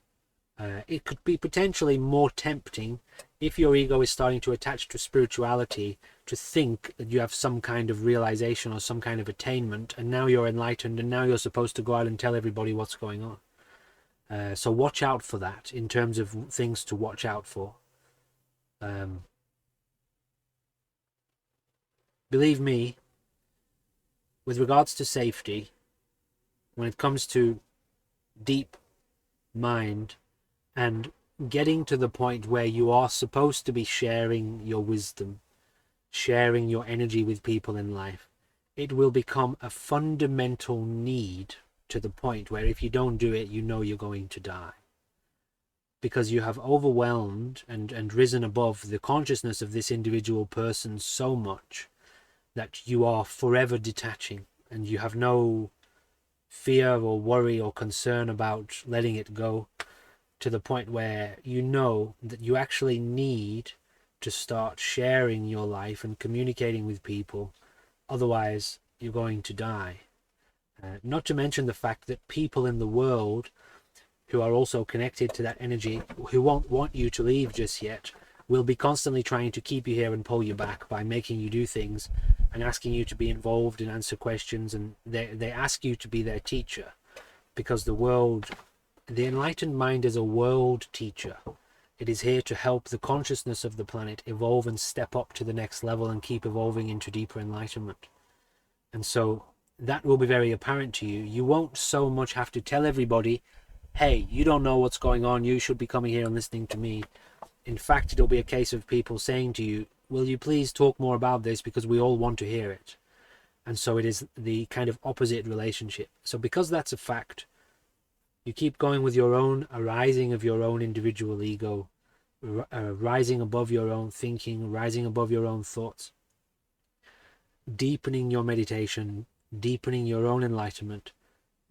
It could be potentially more tempting if your ego is starting to attach to spirituality, to think that you have some kind of realization or some kind of attainment, and now you're enlightened, and now you're supposed to go out and tell everybody what's going on. So watch out for that in terms of things to watch out for. Believe me, with regards to safety, when it comes to deep mind and getting to the point where you are supposed to be sharing your wisdom, sharing your energy with people in life, it will become a fundamental need to the point where if you don't do it, you know you're going to die. Because you have overwhelmed and risen above the consciousness of this individual person so much that you are forever detaching, and you have no fear or worry or concern about letting it go, to the point where you know that you actually need to start sharing your life and communicating with people, otherwise you're going to die. Not to mention the fact that people in the world who are also connected to that energy, who won't want you to leave just yet, will be constantly trying to keep you here and pull you back by making you do things and asking you to be involved and answer questions, and they ask you to be their teacher, because the enlightened mind is a world teacher. It is here to help the consciousness of the planet evolve and step up to the next level and keep evolving into deeper enlightenment. And so that will be very apparent to you. You won't so much have to tell everybody, hey, you don't know what's going on, you should be coming here and listening to me. In fact, it'll be a case of people saying to you, will you please talk more about this, because we all want to hear it. And so it is the kind of opposite relationship. So because that's a fact, you keep going with your own arising of your own individual ego, rising above your own thinking, rising above your own thoughts, deepening your meditation, deepening your own enlightenment,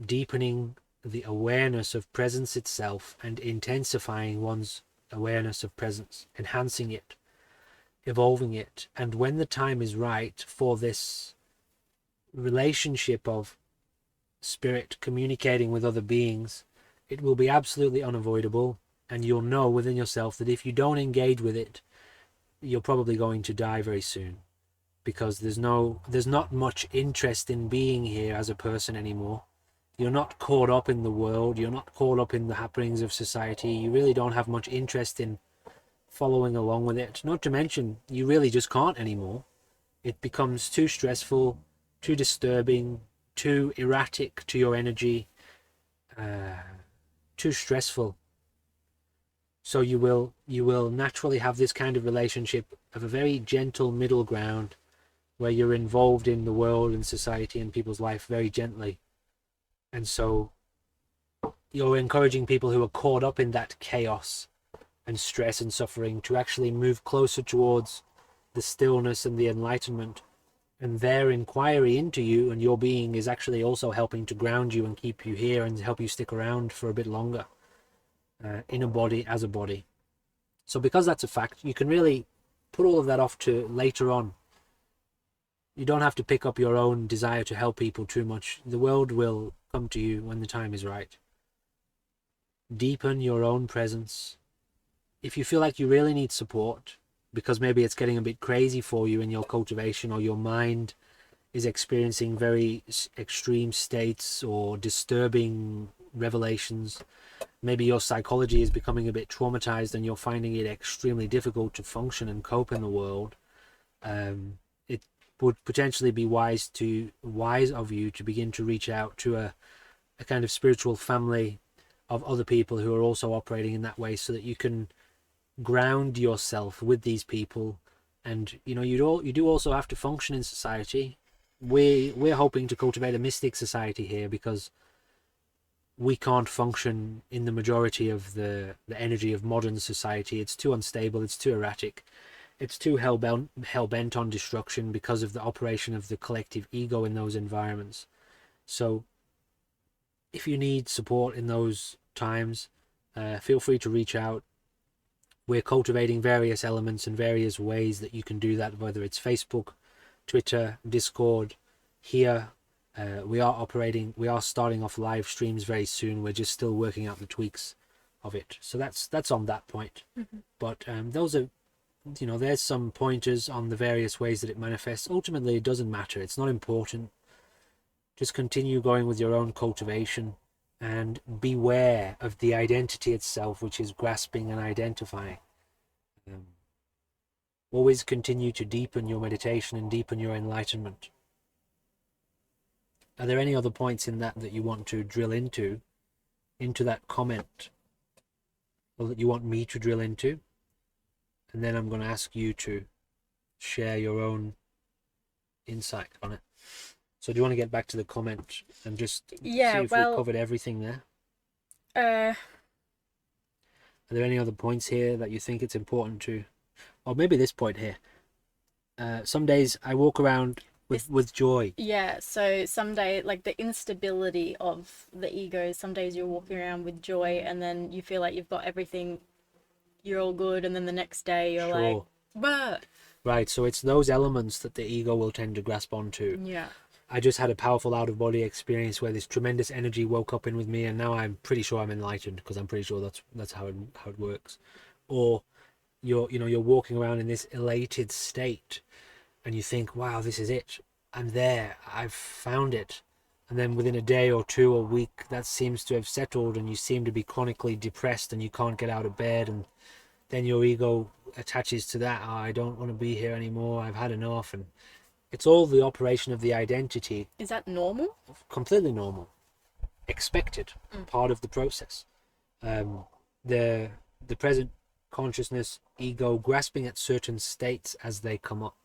deepening the awareness of presence itself, and intensifying one's awareness of presence, enhancing it, evolving it. And when the time is right for this relationship of spirit communicating with other beings, it will be absolutely unavoidable, and you'll know within yourself that if you don't engage with it, you're probably going to die very soon, because there's not much interest in being here as a person anymore. You're not caught up in the world, you're not caught up in the happenings of society, you really don't have much interest in following along with it. Not to mention, you really just can't anymore. It becomes too stressful, too disturbing, too erratic to your energy, too stressful. So you will naturally have this kind of relationship of a very gentle middle ground, where you're involved in the world and society and people's life very gently. And so you're encouraging people who are caught up in that chaos and stress and suffering to actually move closer towards the stillness and the enlightenment. And their inquiry into you and your being is actually also helping to ground you and keep you here and help you stick around for a bit longer, in a body, as a body. So because that's a fact, you can really put all of that off to later on. You don't have to pick up your own desire to help people too much. The world will come to you when the time is right. Deepen your own presence. If you feel like you really need support, because maybe it's getting a bit crazy for you in your cultivation, or your mind is experiencing very extreme states or disturbing revelations, maybe your psychology is becoming a bit traumatized and you're finding it extremely difficult to function and cope in the world, it would potentially be wise of you to begin to reach out to a kind of spiritual family of other people who are also operating in that way, so that you can ground yourself with these people. And you do also have to function in society. We're hoping to cultivate a mystic society here, because we can't function in the majority of the energy of modern society. It's too unstable, it's too erratic, it's too hell-bent on destruction because of the operation of the collective ego in those environments. So if you need support in those times, feel free to reach out. We're cultivating various elements and various ways that you can do that, whether it's Facebook, Twitter, Discord. Here, we are starting off live streams very soon. We're just still working out the tweaks of it. So that's on that point. Mm-hmm. But those are, there's some pointers on the various ways that it manifests. Ultimately, it doesn't matter. It's not important. Just continue going with your own cultivation and beware of the identity itself, which is grasping and identifying. Always continue to deepen your meditation and deepen your enlightenment. Are there any other points in that you want to drill into that comment, or that you want me to drill into? And then I'm going to ask you to share your own insight on it. So do you want to get back to the comment and just see if we covered everything there? Are there any other points here that you think it's important to, or maybe this point here? Some days I walk around with joy. Yeah, so some day, like the instability of the ego, some days you're walking around with joy and then you feel like you've got everything, you're all good, and then the next day you're like, bah! Right, so it's those elements that the ego will tend to grasp onto. Yeah. I just had a powerful out-of-body experience where this tremendous energy woke up in with me, and now I'm pretty sure I'm enlightened, because I'm pretty sure that's how it works. Or you're walking around in this elated state, and you think, wow, this is it. I'm there. I've found it. And then within a day or two or week, that seems to have settled, and you seem to be chronically depressed, and you can't get out of bed, and then your ego attaches to that. Oh, I don't want to be here anymore. I've had enough. And it's all the operation of the identity. Is that normal? Completely normal. Expected. Part of the process. The present consciousness, ego, grasping at certain states as they come up.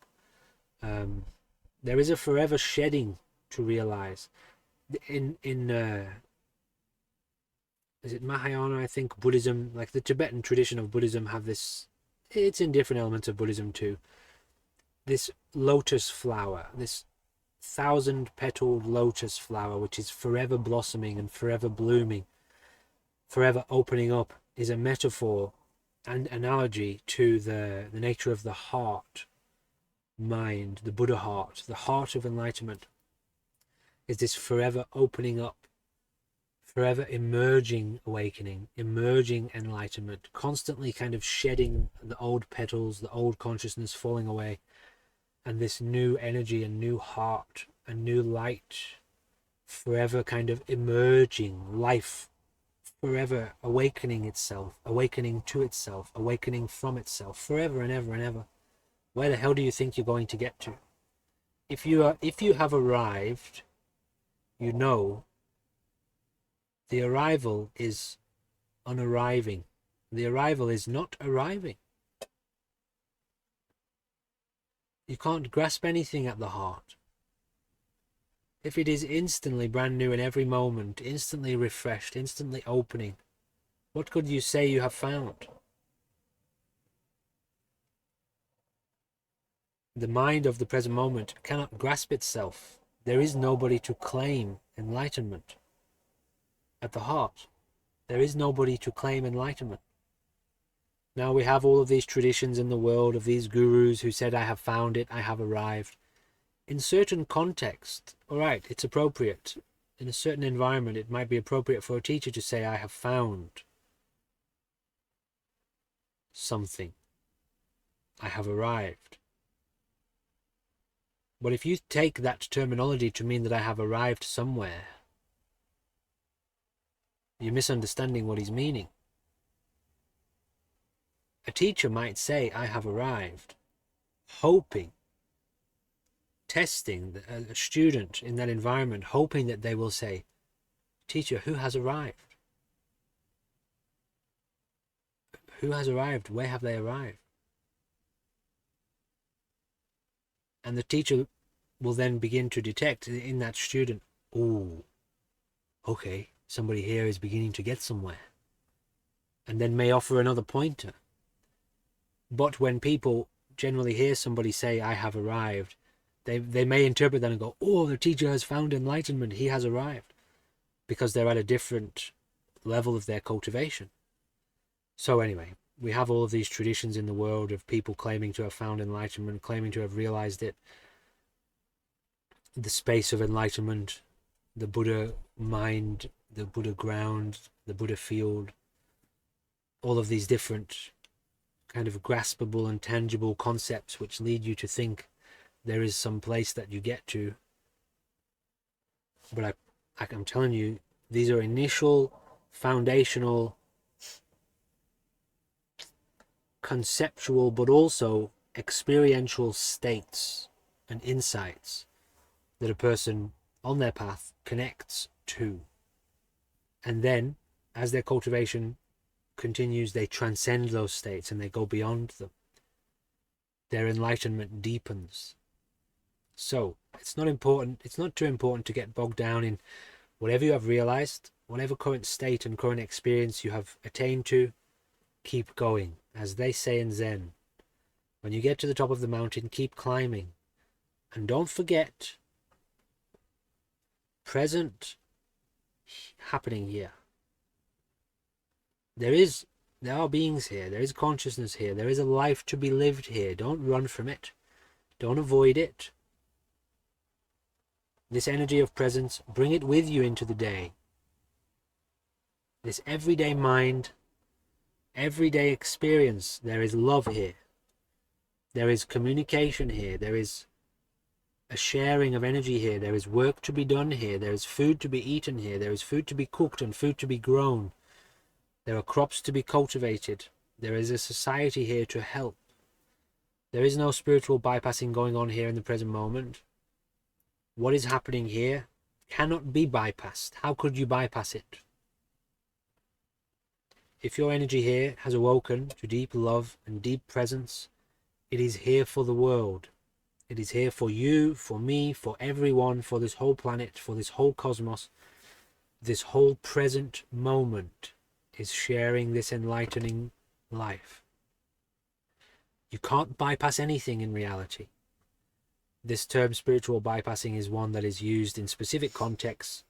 There is a forever shedding to realize. In is it Mahayana, I think, Buddhism, like the Tibetan tradition of Buddhism, have this, it's in different elements of Buddhism too, this lotus flower, this 1,000-petaled lotus flower, which is forever blossoming and forever blooming, forever opening up, is a metaphor and analogy to the nature of the heart, mind, the Buddha heart. The heart of enlightenment is this forever opening up, forever emerging awakening, emerging enlightenment, constantly kind of shedding the old petals, the old consciousness falling away, and this new energy, a new heart, a new light, forever kind of emerging life, forever awakening itself, awakening to itself, awakening from itself, forever and ever and ever. Where the hell do you think you're going to get to? If you have arrived, you know the arrival is unarriving. The arrival is not arriving. You can't grasp anything at the heart. If it is instantly brand new in every moment, instantly refreshed, instantly opening, what could you say you have found? The mind of the present moment cannot grasp itself. There is nobody to claim enlightenment. At the heart, there is nobody to claim enlightenment. Now we have all of these traditions in the world of these gurus who said, I have found it, I have arrived. In certain context, all right, it's appropriate. In a certain environment, it might be appropriate for a teacher to say, I have found something. I have arrived. But if you take that terminology to mean that I have arrived somewhere, you're misunderstanding what he's meaning. A teacher might say, I have arrived, hoping, testing a student in that environment, hoping that they will say, teacher, who has arrived? Who has arrived? Where have they arrived? And the teacher will then begin to detect in that student, oh, okay, somebody here is beginning to get somewhere. And then may offer another pointer. But when people generally hear somebody say, I have arrived, they may interpret that and go, oh, the teacher has found enlightenment, he has arrived. Because they're at a different level of their cultivation. So anyway, we have all of these traditions in the world of people claiming to have found enlightenment, claiming to have realized it. The space of enlightenment, the Buddha mind, the Buddha ground, the Buddha field, all of these different kind of graspable and tangible concepts which lead you to think there is some place that you get to. But I'm telling you, these are initial, foundational, conceptual, but also experiential states and insights that a person on their path connects to. And then, as their cultivation continues, they transcend those states and they go beyond them. Their enlightenment deepens. So, it's not too important to get bogged down in whatever you have realized, whatever current state and current experience you have attained to. Keep going. As they say in Zen, when you get to the top of the mountain, keep climbing. And don't forget, present happening here. There are beings here, there is consciousness here, there is a life to be lived here. Don't run from it. Don't avoid it. This energy of presence, bring it with you into the day. This everyday mind, everyday experience, there is love here. There is communication here. There is a sharing of energy here. There is work to be done here. There is food to be eaten here. There is food to be cooked and food to be grown. There are crops to be cultivated. There is a society here to help. There is no spiritual bypassing going on here in the present moment. What is happening here cannot be bypassed. How could you bypass it? If your energy here has awoken to deep love and deep presence, it is here for the world. It is here for you, for me, for everyone, for this whole planet, for this whole cosmos. This whole present moment is sharing this enlightening life. You can't bypass anything in reality. This term spiritual bypassing is one that is used in specific contexts.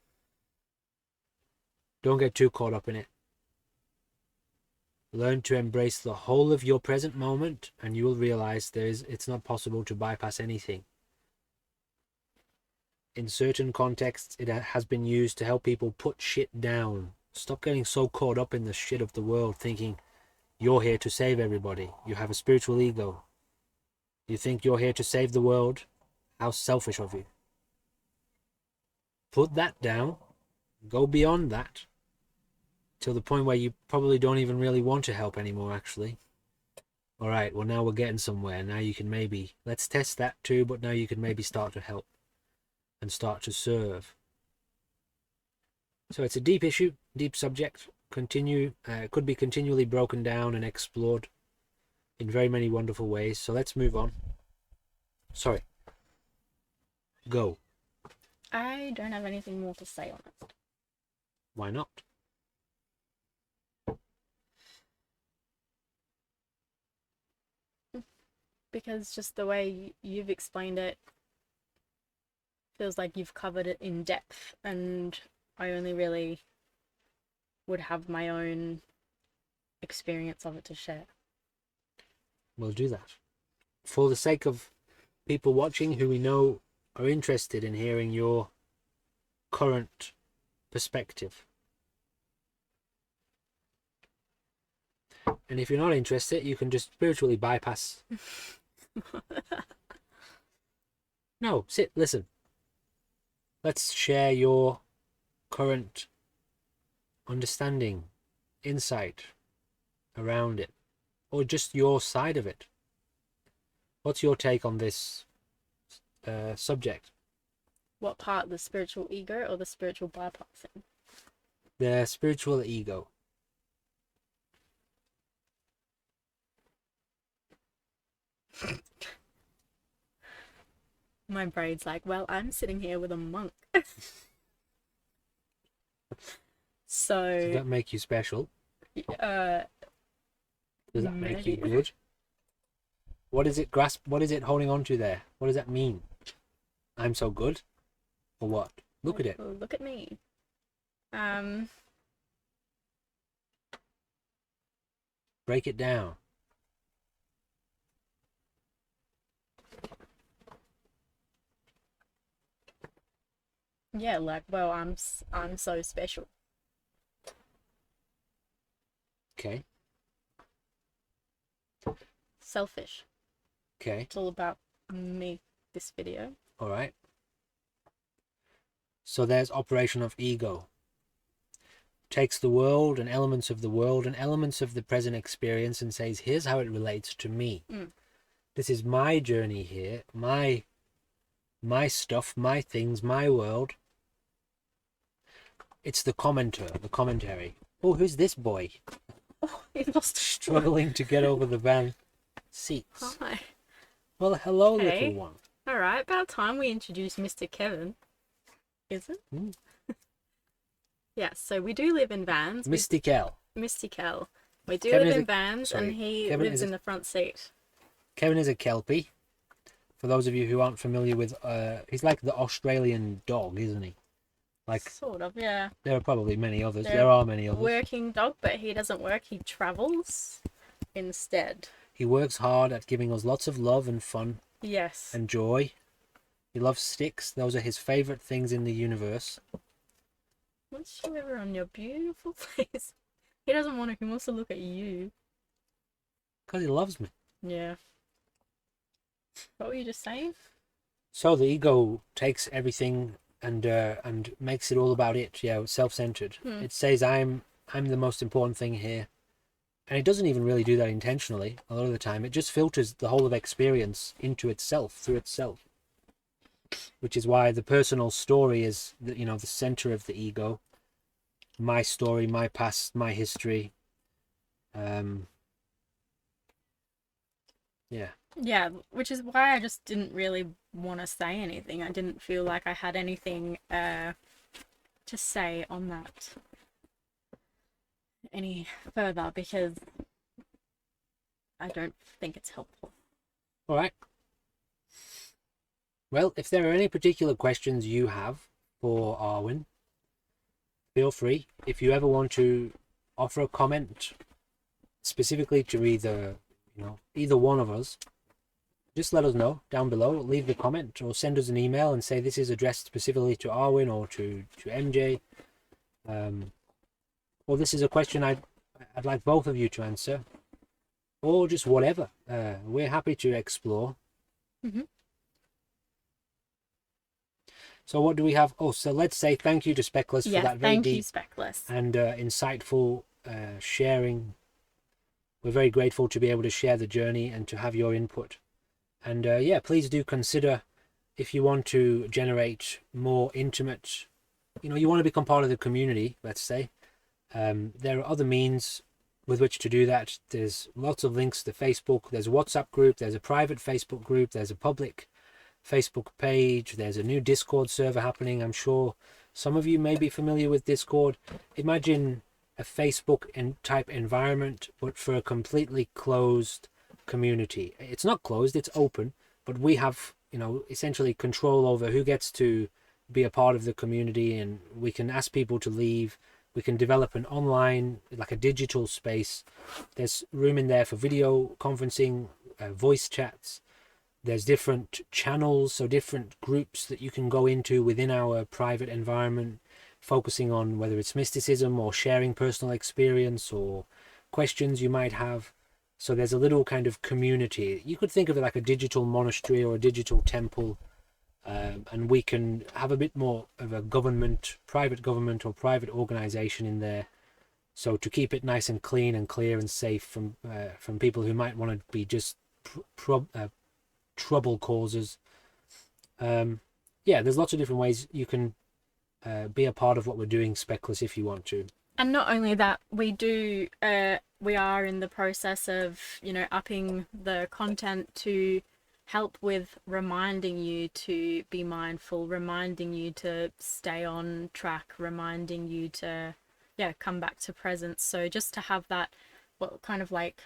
Don't get too caught up in it. Learn to embrace the whole of your present moment, and you will realize it's not possible to bypass anything. In certain contexts, it has been used to help people put shit down. Stop getting so caught up in the shit of the world, thinking you're here to save everybody. You have a spiritual ego. You think you're here to save the world? How selfish of you. Put that down. Go beyond that. Till the point where you probably don't even really want to help anymore, actually. All right, well, now we're getting somewhere. Now you can maybe, let's test that too, but now you can maybe start to help and start to serve. So it's a deep issue, deep subject. Could be continually broken down and explored in very many wonderful ways. So let's move on. Sorry. Go. I don't have anything more to say on it. Why not? Because just the way you've explained it feels like you've covered it in depth, and I only really would have my own experience of it to share. We'll do that. For the sake of people watching who we know are interested in hearing your current perspective. And if you're not interested, you can just spiritually bypass. No, sit, listen. Let's share your current understanding, insight around it, or just your side of it. What's your take on this subject? What part, the spiritual ego or the spiritual bypassing? The spiritual ego. My brain's like, well, I'm sitting here with a monk. So Does that make you special? Does that make you maybe. good? What is it what is it holding on to there? What does that mean? I'm so good? Or what? Look at it. Look at me. Break it down. Yeah, like, well, I'm so special. Okay. Selfish. Okay. It's all about me, this video. All right. So there's operation of ego. Takes the world and elements of the world and elements of the present experience and says, here's how it relates to me. This is my journey here, my stuff, my things, my world. It's the commenter, the commentary. Oh, who's this boy? Oh, he lost Struggling to get over the van seats. Hi. Well, hello, Okay. little one. All right, about time we introduce Mr. Kevin. Is it? Yeah, so we do live in vans. Mystical. Mystical. We do Kevin live is in vans, sorry, and he Kevin lives is in the front seat. Kevin is a Kelpie. For those of you who aren't familiar with, he's like the Australian dog, isn't he? Like, Sort of, yeah. there are probably many others. There There are many others. Working dog, but he doesn't work. He travels instead. He works hard at giving us lots of love and fun Yes. and joy. He loves sticks. Those are his favourite things in the universe. What's you ever on your beautiful face? He doesn't want to. He wants to look at you. Because he loves me. Yeah. What were you just saying? So the ego takes everything and makes it all about it. Yeah, self-centered. It says I'm the most important thing here, and it doesn't even really do that intentionally. A lot of the time, it just filters the whole of experience into itself through itself, which is why the personal story is the center of the ego. My story, my past, my history. Yeah. Yeah, which is why I just didn't really want to say anything. I didn't feel like I had anything to say on that any further, because I don't think it's helpful. All right. Well, if there are any particular questions you have for Arwen, feel free. If you ever want to offer a comment specifically to either one of us, just let us know down below. Leave the comment or send us an email and say this is addressed specifically to Arwen or to MJ, or this is a question I'd like both of you to answer, or just whatever. We're happy to explore. So what do we have? Oh, so let's say thank you to Speckless for that very deep and insightful sharing. We're very grateful to be able to share the journey and to have your input. And yeah, please do consider, if you want to generate more intimate, you want to become part of the community, let's say, there are other means with which to do that. There's lots of links to Facebook. There's a WhatsApp group. There's a private Facebook group. There's a public Facebook page. There's a new Discord server happening. I'm sure some of you may be familiar with Discord. Imagine a Facebook type environment, but for a completely closed community. It's not closed, it's open, but we have, essentially control over who gets to be a part of the community, and we can ask people to leave. We can develop an online, like a digital space. There's room in there for video conferencing, voice chats. There's different channels, so different groups that you can go into within our private environment, focusing on whether it's mysticism or sharing personal experience or questions you might have. So there's a little kind of community. You could think of it like a digital monastery or a digital temple, and we can have a bit more of a private government or private organization in there. So to keep it nice and clean and clear and safe from people who might want to be just trouble causers. There's lots of different ways you can be a part of what we're doing, Speckless, if you want to. And not only that, we are in the process of, upping the content to help with reminding you to be mindful, reminding you to stay on track, reminding you to, come back to presence. So just to have that, kind of like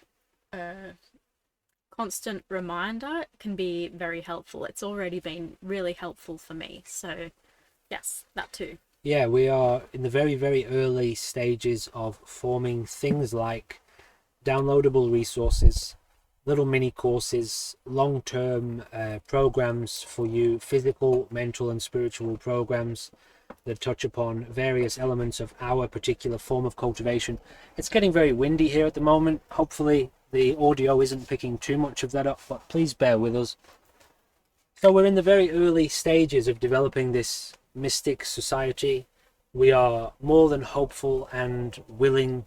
constant reminder can be very helpful. It's already been really helpful for me. So yes, that too. Yeah, we are in the very, very early stages of forming things like downloadable resources, little mini courses, long-term programs for you, physical, mental and spiritual programs that touch upon various elements of our particular form of cultivation. It's getting very windy here at the moment. Hopefully the audio isn't picking too much of that up, but please bear with us. So we're in the very early stages of developing this mystic society. We are more than hopeful and willing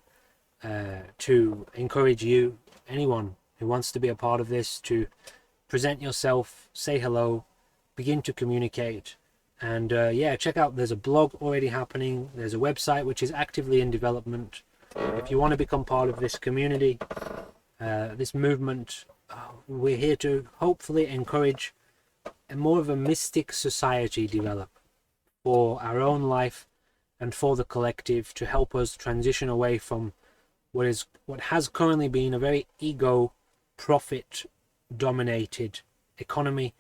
to encourage you, anyone who wants to be a part of this, to present yourself, say hello, begin to communicate, and check out, there's a blog already happening, there's a website which is actively in development. If you want to become part of this community, this movement, we're here to hopefully encourage more of a mystic society develop for our own life and for the collective, to help us transition away from what has currently been a very ego profit dominated economy,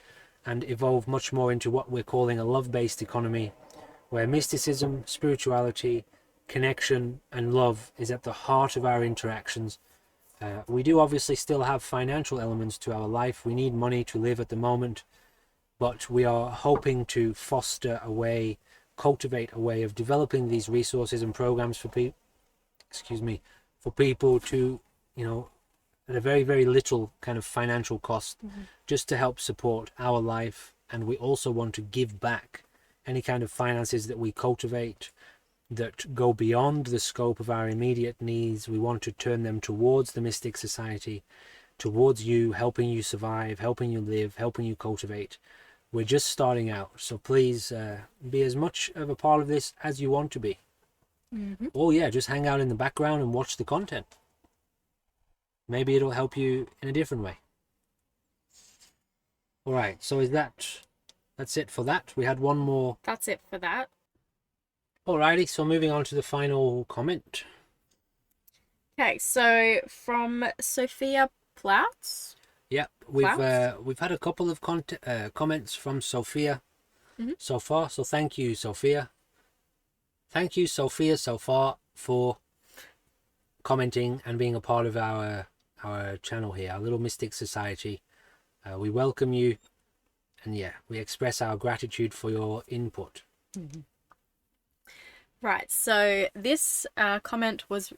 and evolve much more into what we're calling a love-based economy, where mysticism, spirituality, connection and love is at the heart of our interactions. We do obviously still have financial elements to our life. We need money to live at the moment, but we are hoping to foster a way, cultivate a way of developing these resources and programs for people to, at a very, very little kind of financial cost, just to help support our life. And we also want to give back any kind of finances that we cultivate that go beyond the scope of our immediate needs. We want to turn them towards the mystic society, towards you, helping you survive, helping you live, helping you cultivate. We're just starting out, so please be as much of a part of this as you want to be. Or just hang out in the background and watch the content. Maybe it'll help you in a different way. All right, so that's it for that. We had one more. That's it for that. Alrighty, so moving on to the final comment. Okay, so from Sophia Plautz. Yep, we've had a couple of comments from Sophia so far. So thank you, Sophia. Thank you, Sophia, so far for commenting and being a part of our channel here, our little mystic society. We welcome you, and we express our gratitude for your input. Right, so this comment was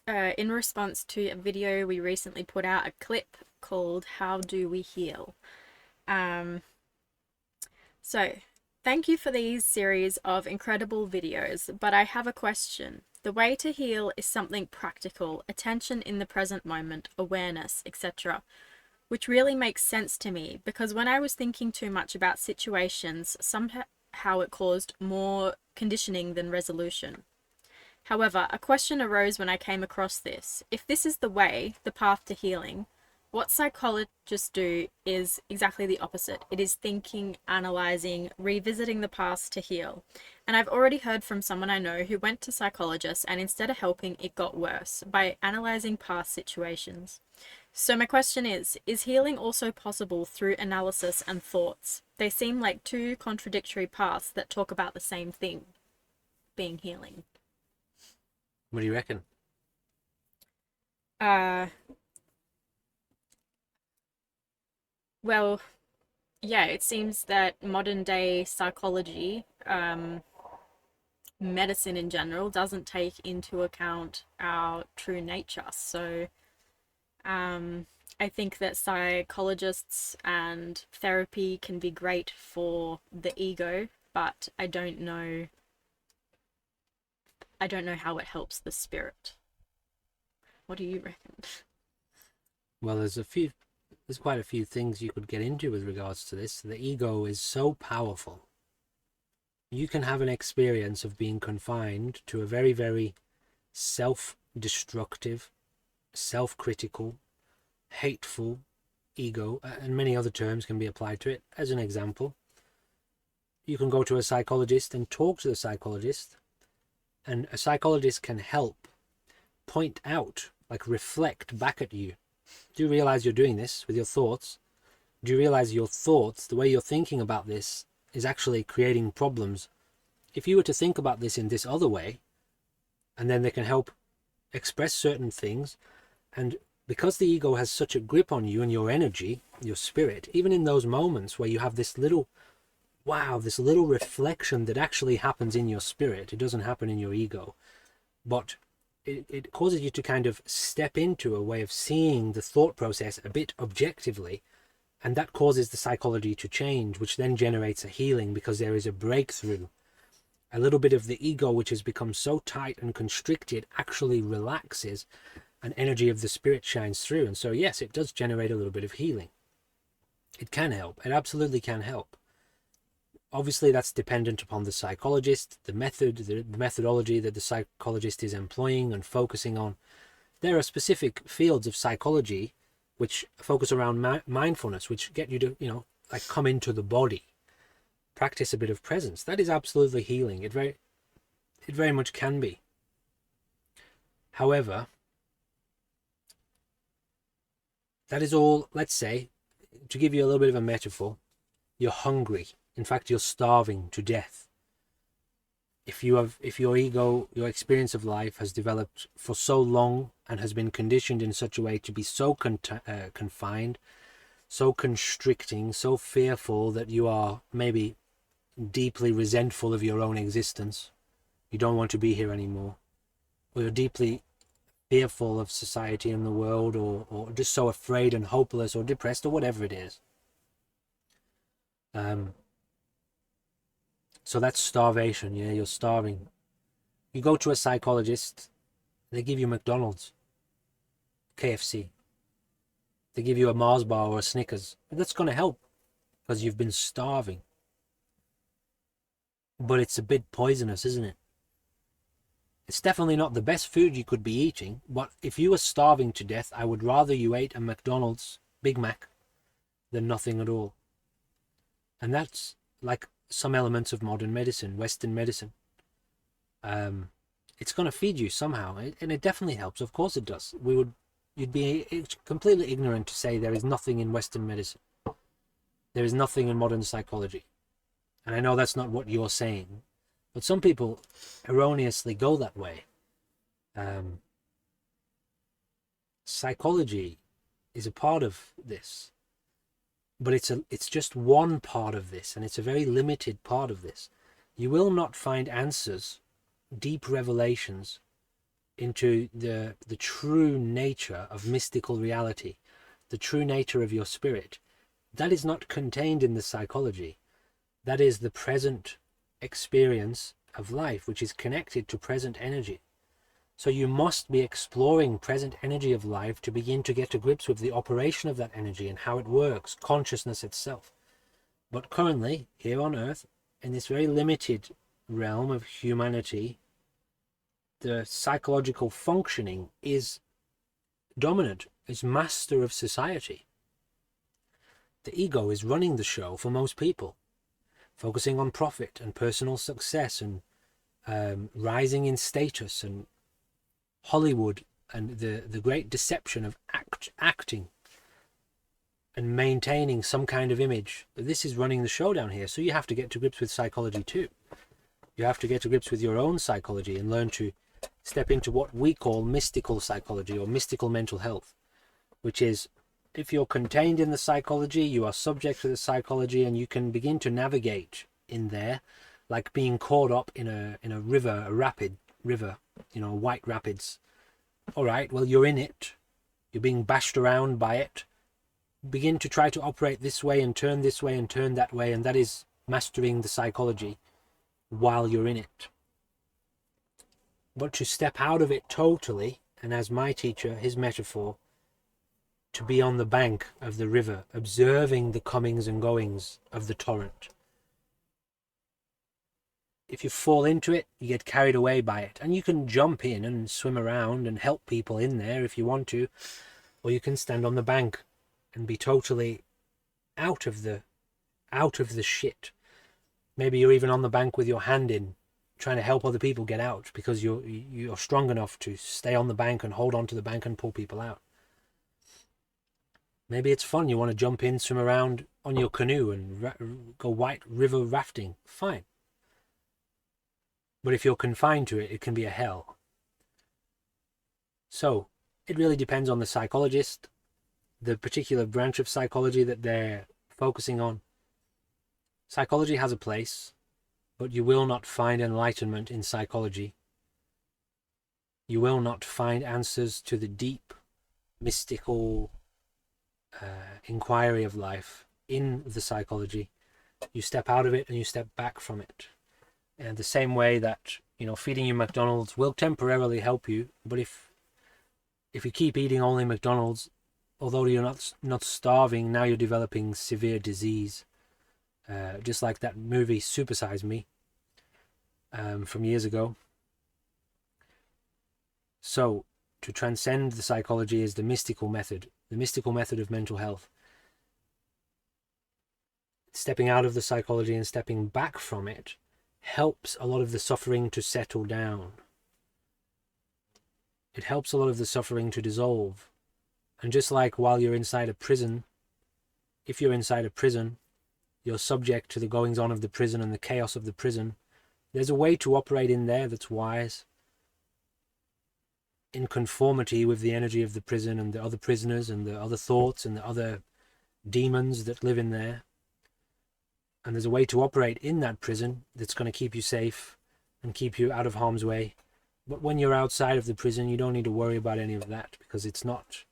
in response to a video we recently put out, a clip called "How Do We Heal?" So thank you for these series of incredible videos, but I have a question. The way to heal is something practical, attention in the present moment, awareness, etc., which really makes sense to me, because when I was thinking too much about situations, somehow it caused more conditioning than resolution. However, a question arose when I came across this. If this is the way, the path to healing, What psychologists do is exactly the opposite. It is thinking, analyzing, revisiting the past to heal. And I've already heard from someone I know who went to psychologists and instead of helping, it got worse by analyzing past situations. So my question is healing also possible through analysis and thoughts? They seem like two contradictory paths that talk about the same thing, being healing. What do you reckon? Uh, well, yeah, it seems that modern day psychology, medicine in general, doesn't take into account our true nature. So, um, I think that psychologists and therapy can be great for the ego, but I don't know how it helps the spirit. What do you reckon? Well, there's quite a few things you could get into with regards to this. The ego is so powerful. You can have an experience of being confined to a very, very self-destructive, self-critical, hateful ego, and many other terms can be applied to it. As an example, you can go to a psychologist and talk to the psychologist, and a psychologist can help point out, like reflect back at you. Do you realize you're doing this with your thoughts? Do you realize your thoughts, the way you're thinking about this, is actually creating problems? If you were to think about this in this other way, and then they can help express certain things, and because the ego has such a grip on you and your energy, your spirit, even in those moments where you have this little, wow, this little reflection that actually happens in your spirit, it doesn't happen in your ego, but it causes you to kind of step into a way of seeing the thought process a bit objectively, and that causes the psychology to change, which then generates a healing because there is a breakthrough. A little bit of the ego, which has become so tight and constricted, actually relaxes, and energy of the spirit shines through. And so, yes, it does generate a little bit of healing. It can help. It absolutely can help. Obviously, that's dependent upon the psychologist, the methodology that the psychologist is employing and focusing on. There are specific fields of psychology which focus around mindfulness, which get you to, like come into the body, practice a bit of presence. That is absolutely healing. It very much can be. However, that is all, let's say, to give you a little bit of a metaphor, you're hungry. In fact, you're starving to death. If your ego, your experience of life has developed for so long and has been conditioned in such a way to be so confined, so constricting, so fearful that you are maybe deeply resentful of your own existence, you don't want to be here anymore, or you're deeply fearful of society and the world, or just so afraid and hopeless or depressed or whatever it is. So that's starvation. Yeah, you're starving. You go to a psychologist, they give you McDonald's, KFC. They give you a Mars bar or a Snickers. That's going to help because you've been starving. But it's a bit poisonous, isn't it? It's definitely not the best food you could be eating, but if you were starving to death, I would rather you ate a McDonald's Big Mac than nothing at all. And that's like some elements of modern medicine, Western medicine. It's going to feed you somehow, and it definitely helps. Of course it does. You'd be completely ignorant to say there is nothing in Western medicine. There is nothing in modern psychology. And I know that's not what you're saying, but some people erroneously go that way. Psychology is a part of this, but it's just one part of this, and it's a very limited part of this. You will not find answers, deep revelations into the true nature of mystical reality, the true nature of your spirit. That is not contained in the psychology. That is the present experience of life, which is connected to present energy. So you must be exploring present energy of life to begin to get to grips with the operation of that energy and how it works, consciousness itself. But currently, here on Earth, in this very limited realm of humanity, the psychological functioning is dominant, is master of society. The ego is running the show for most people, focusing on profit and personal success and rising in status and Hollywood and the great deception of acting and maintaining some kind of image. This is running the show down here. So you have to get to grips with psychology too. You have to get to grips with your own psychology and learn to step into what we call mystical psychology or mystical mental health, which is, if you're contained in the psychology, you are subject to the psychology, and you can begin to navigate in there, like being caught up in a river, a rapid river, white rapids. All right, well, you're in it. You're being bashed around by it. Begin to try to operate this way and turn this way and turn that way, and that is mastering the psychology while you're in it. But to step out of it totally, and as my teacher, his metaphor, to be on the bank of the river, observing the comings and goings of the torrent. If you fall into it, you get carried away by it, and you can jump in and swim around and help people in there if you want to, or you can stand on the bank and be totally out of the shit. Maybe you're even on the bank with your hand in, trying to help other people get out because you're strong enough to stay on the bank and hold on to the bank and pull people out. Maybe it's fun. You want to jump in, swim around on your canoe and go white river rafting. Fine. But if you're confined to it, it can be a hell. So it really depends on the psychologist, the particular branch of psychology that they're focusing on. Psychology has a place, but you will not find enlightenment in psychology. You will not find answers to the deep, mystical inquiry of life in the psychology. You step out of it and you step back from it. And the same way that, feeding you McDonald's will temporarily help you, but if you keep eating only McDonald's, although you're not starving, now you're developing severe disease. Just like that movie Super Size Me from years ago. So to transcend the psychology is the mystical method of mental health. Stepping out of the psychology and stepping back from it helps a lot of the suffering to settle down. It helps a lot of the suffering to dissolve. And just like while you're inside a prison, if you're inside a prison, you're subject to the goings on of the prison and the chaos of the prison. There's a way to operate in there that's wise, in conformity with the energy of the prison and the other prisoners and the other thoughts and the other demons that live in there. And there's a way to operate in that prison that's going to keep you safe and keep you out of harm's way. But when you're outside of the prison, you don't need to worry about any of that, because it's not,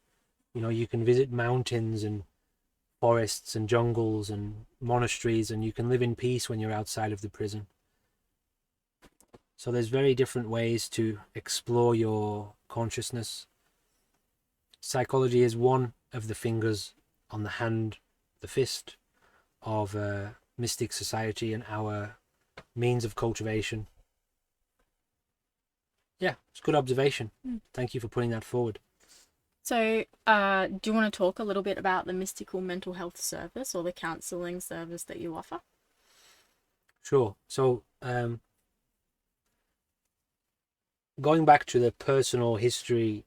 you can visit mountains and forests and jungles and monasteries, and you can live in peace when you're outside of the prison. So there's very different ways to explore your consciousness. Psychology is one of the fingers on the hand, the fist of mystic society and our means of cultivation. Yeah, it's a good observation. Thank you for putting that forward. So, do you want to talk a little bit about the mystical mental health service or the counselling service that you offer? Sure. So, going back to the personal history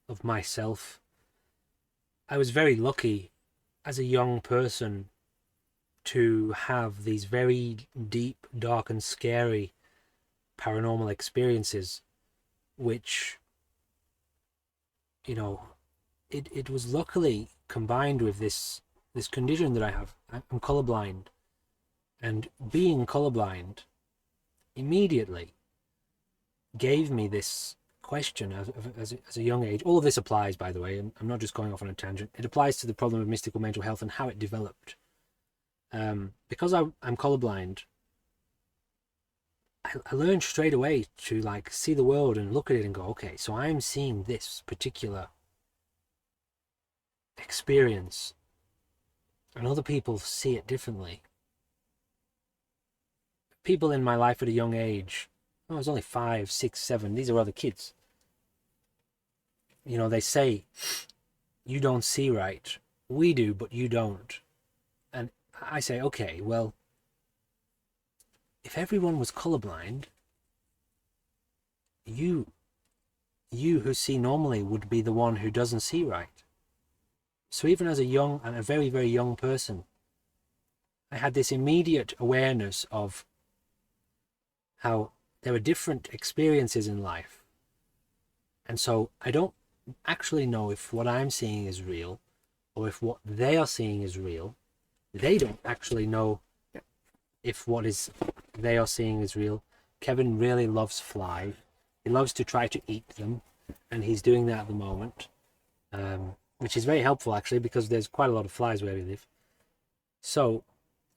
of myself, I was very lucky as a young person to have these very deep, dark and scary paranormal experiences, which, it was luckily combined with this condition that I have. I'm colorblind, and being colorblind immediately gave me this question as a young age. All of this applies, by the way, and I'm not just going off on a tangent. It applies to the problem of mystical mental health and how it developed. Because I'm colorblind, I learned straight away to see the world and look at it and go, okay, so I'm seeing this particular experience and other people see it differently. People in my life at a young age, I was only 5, 6, 7, these are other kids. they say, you don't see right. We do, but you don't. And I say, okay, well, if everyone was colorblind, you who see normally would be the one who doesn't see right. So even as a very, very young person, I had this immediate awareness of how there are different experiences in life. And so I don't actually know if what I'm seeing is real or if what they are seeing is real. They don't actually know if what is they are seeing is real. Kevin really loves flies. He loves to try to eat them, and he's doing that at the moment, which is very helpful actually, because there's quite a lot of flies where we live. So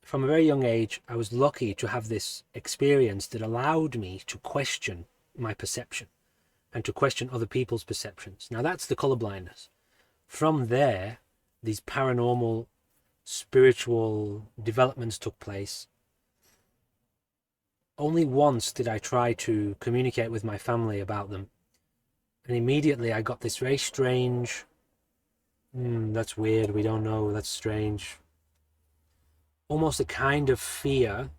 from a very young age, I was lucky to have this experience that allowed me to question my perception and to question other people's perceptions. Now that's the colorblindness. From there, these paranormal, spiritual developments took place. Only once did I try to communicate with my family about them. And immediately I got this very strange, that's weird, we don't know, that's strange. Almost a kind of fear,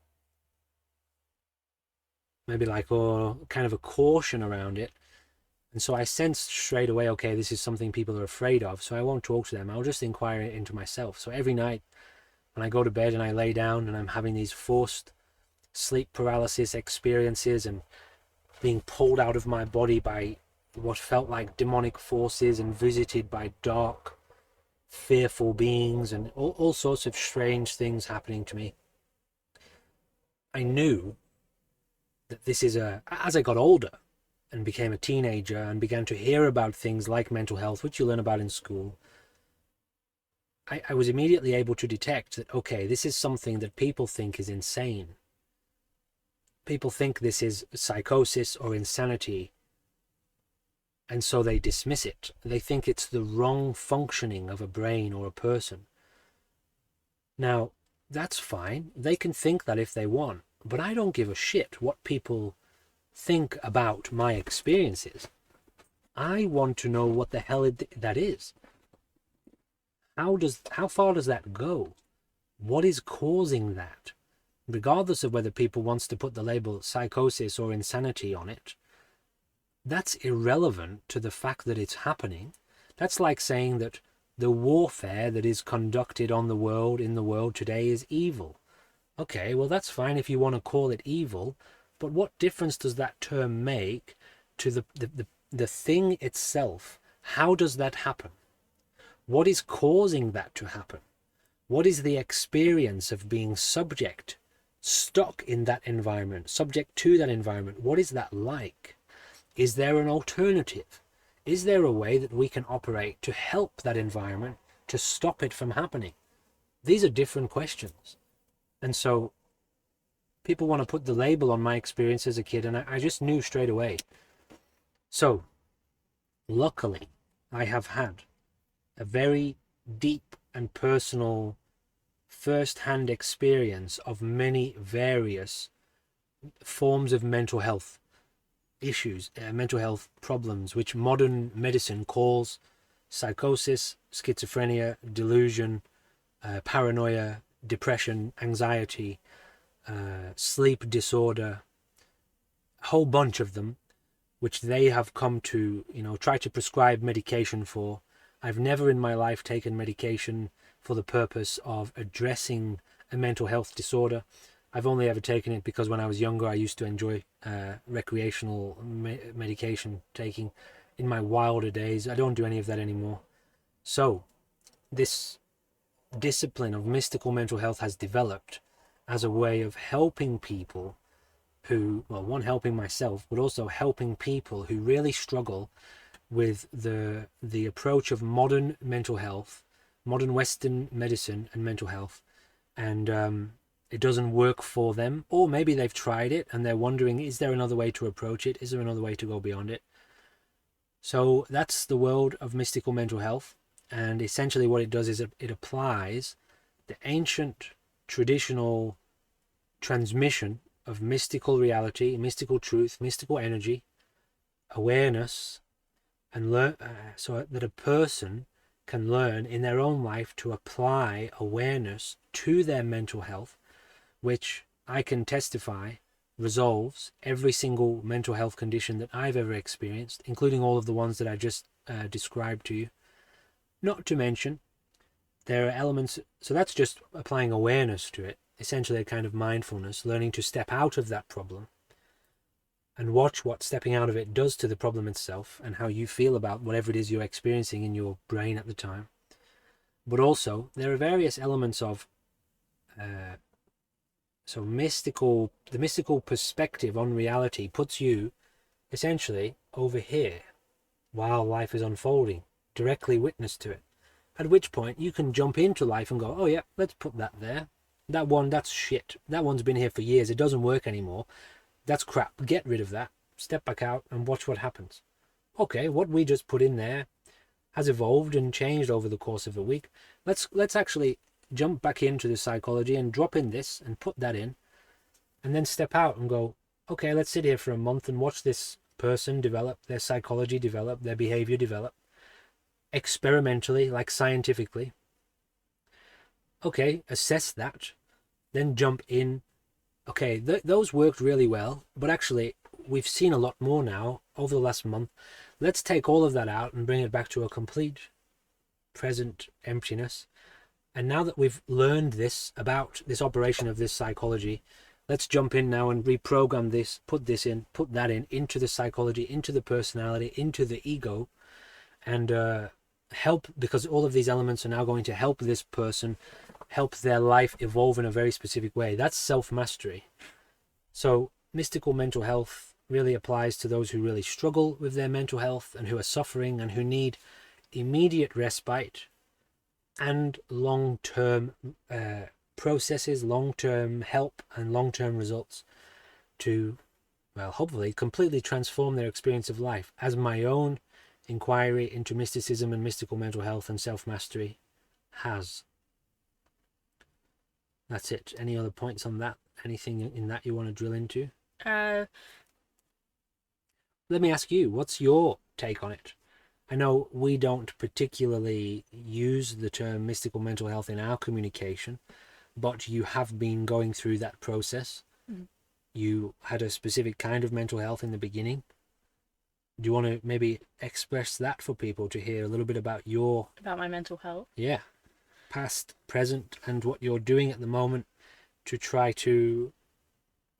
maybe like, or kind of a caution around it. And so I sensed straight away, okay, this is something people are afraid of, so I won't talk to them. I'll just inquire into myself. So every night when I go to bed and I lay down and I'm having these forced sleep paralysis experiences and being pulled out of my body by what felt like demonic forces and visited by dark, fearful beings and all sorts of strange things happening to me, I knew that this is as I got older and became a teenager and began to hear about things like mental health, which you learn about in school, I was immediately able to detect that, okay, this is something that people think is insane. People think this is psychosis or insanity, and so they dismiss it. They think it's the wrong functioning of a brain or a person. Now, that's fine. They can think that if they want, but I don't give a shit what people think about my experiences. I want to know what the hell that is. How far does that go? What is causing that? Regardless of whether people wants to put the label psychosis or insanity on it, that's irrelevant to the fact that it's happening. That's like saying that the warfare that is conducted in the world today is evil. Okay, well that's fine if you want to call it evil, but what difference does that term make to the thing itself? How does that happen? What is causing that to happen? What is the experience of being stuck in that environment, subject to that environment? What is that like? Is there an alternative? Is there a way that we can operate to help that environment, to stop it from happening? These are different questions. And so people want to put the label on my experience as a kid, and I just knew straight away. So luckily, I have had a very deep and personal first-hand experience of many various forms of mental health issues, mental health problems, which modern medicine calls psychosis, schizophrenia, delusion, paranoia, depression, anxiety, sleep disorder, a whole bunch of them, which they have come to, try to prescribe medication for. I've never in my life taken medication for the purpose of addressing a mental health disorder. I've only ever taken it because when I was younger, I used to enjoy recreational medication taking in my wilder days. I don't do any of that anymore. So this discipline of mystical mental health has developed as a way of helping people helping myself, but also helping people who really struggle with the approach of modern mental health, modern Western medicine and mental health, and it doesn't work for them, or maybe they've tried it and they're wondering, is there another way to approach it? Is there another way to go beyond it? So that's the world of mystical mental health, and essentially what it does is it applies the ancient traditional transmission of mystical reality, mystical truth, mystical energy, awareness, and learn so that a person can learn in their own life to apply awareness to their mental health, which I can testify resolves every single mental health condition that I've ever experienced, including all of the ones that I just described to you. Not to mention, there are elements, so that's just applying awareness to it, essentially a kind of mindfulness, learning to step out of that problem and watch what stepping out of it does to the problem itself and how you feel about whatever it is you're experiencing in your brain at the time. But also, there are various elements of the mystical perspective on reality puts you essentially over here while life is unfolding, directly witness to it. At which point you can jump into life and go, oh yeah, let's put that there. That one, that's shit. That one's been here for years. It doesn't work anymore. That's crap. Get rid of that. Step back out and watch what happens. Okay, what we just put in there has evolved and changed over the course of a week. Let's actually jump back into the psychology and drop in this and put that in, and then step out and go, okay, let's sit here for a month and watch this person develop, their psychology develop, their behavior develop, experimentally, like scientifically. Okay, assess that, then jump in. Okay, those worked really well, but actually we've seen a lot more now over the last month. Let's take all of that out and bring it back to a complete present emptiness. And now that we've learned this about this operation of this psychology, let's jump in now and reprogram this, put this in, put that in, into the psychology, into the personality, into the ego, and help, because all of these elements are now going to help this person, help their life evolve in a very specific way. That's self-mastery. So mystical mental health really applies to those who really struggle with their mental health and who are suffering and who need immediate respite and long-term processes, long-term help and long-term results to, well, hopefully completely transform their experience of life, as my own inquiry into mysticism and mystical mental health and self-mastery has. That's it. Any other points on that? Anything in that you want to drill into? Uh, Let me ask you, what's your take on it? I know we don't particularly use the term mystical mental health in our communication, but you have been going through that process. Mhm. You had a specific kind of mental health in the beginning. Do you want to maybe express that for people to hear a little bit about your, about my mental health. yeah, past, present, and what you're doing at the moment to try to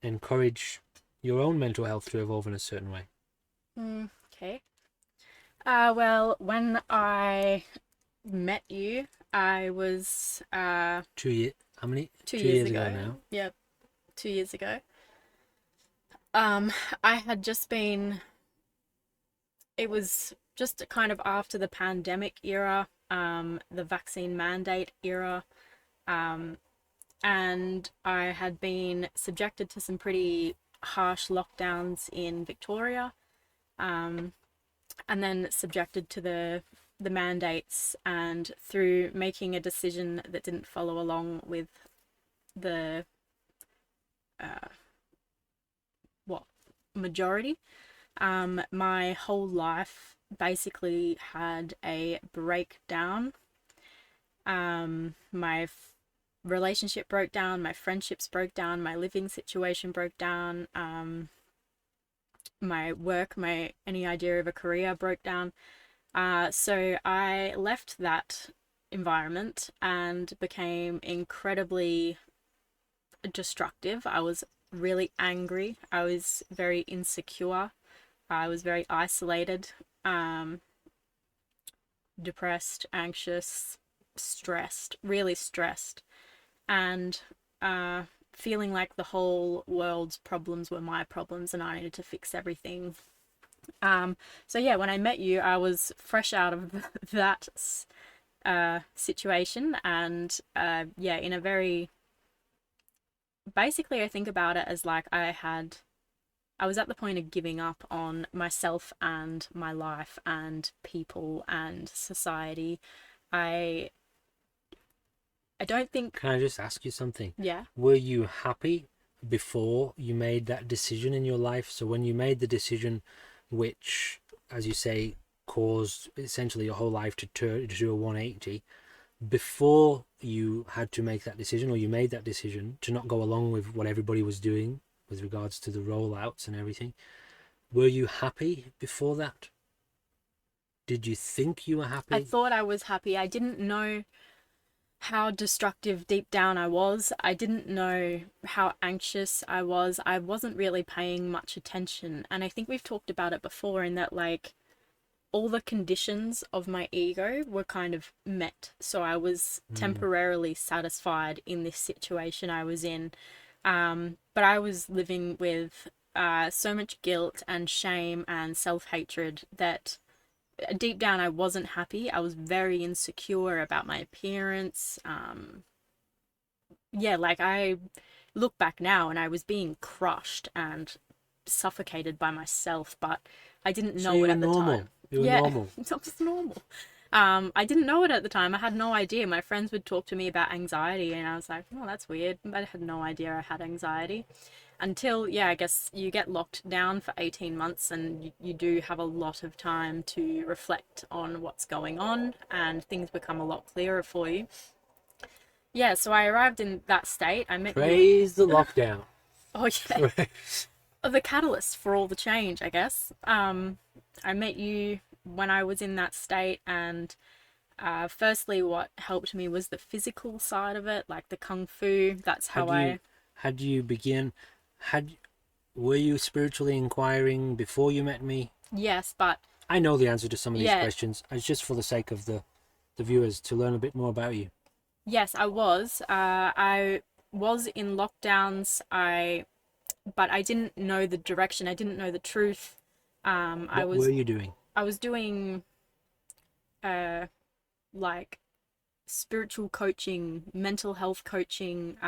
encourage your own mental health to evolve in a certain way? Okay. Well, when I met you, I was 2 years. How many? 2 years ago ago. now. Yep, 2 years ago. I had just been. It was just kind of after the pandemic era, the vaccine mandate era, and I had been subjected to some pretty harsh lockdowns in Victoria, and then subjected to the mandates, and through making a decision that didn't follow along with the what majority, my whole life basically had a breakdown. My relationship broke down, my friendships broke down, my living situation broke down, my work, my any idea of a career broke down. So I left that environment and became incredibly destructive. I was really angry. I was very insecure. I was very isolated, depressed, anxious, stressed, really stressed, and feeling like the whole world's problems were my problems and I needed to fix everything. So yeah, when I met you, I was fresh out of that situation, and yeah, in a very, basically I think about it as like I was at the point of giving up on myself and my life and people and society. I I don't think. Can I just ask you something? Yeah. Were you happy before you made that decision in your life? So when you made the decision, which, as you say, caused essentially your whole life to turn to a 180 before you had to make that decision, or you made that decision to not go along with what everybody was doing with regards to the rollouts and everything. Were you happy before that? Did you think you were I happy? thought I was happy. I didn't know how destructive deep down I was. I didn't know how anxious I was. I wasn't really paying much attention. And I think we've talked about it before in that, like, all the conditions of my ego were kind of met. So I was temporarily satisfied in this situation I was in. But I was living with so much guilt and shame and self-hatred that deep down I wasn't happy. I was very insecure about my appearance. Yeah, like I look back now and I was being crushed and suffocated by myself, but I didn't So know you it were at the normal. time. You were Yeah, normal. it's just normal. I didn't know it at the time. I had no idea. My friends would talk to me about anxiety, and I was like, "Oh, that's weird." But I had no idea I had anxiety until, yeah, I guess you get locked down for 18 months, and you do have a lot of time to reflect on what's going on, and things become a lot clearer for you. Yeah, so I arrived in that state. I met you. Praise the lockdown. Oh, yeah. The catalyst for all the change, I guess. I met you when I was in that state, and firstly, what helped me was the physical side of it, like the kung fu. That's how Had you I. had you begin had were you spiritually inquiring before you met me? Yes, but I know the answer to some of these yeah, questions. It's just for the sake of the viewers to learn a bit more about you. yes, I was. I was in lockdowns. But I didn't know the direction. I didn't know the truth. I What were was you doing? I was doing uh like spiritual coaching, mental health coaching.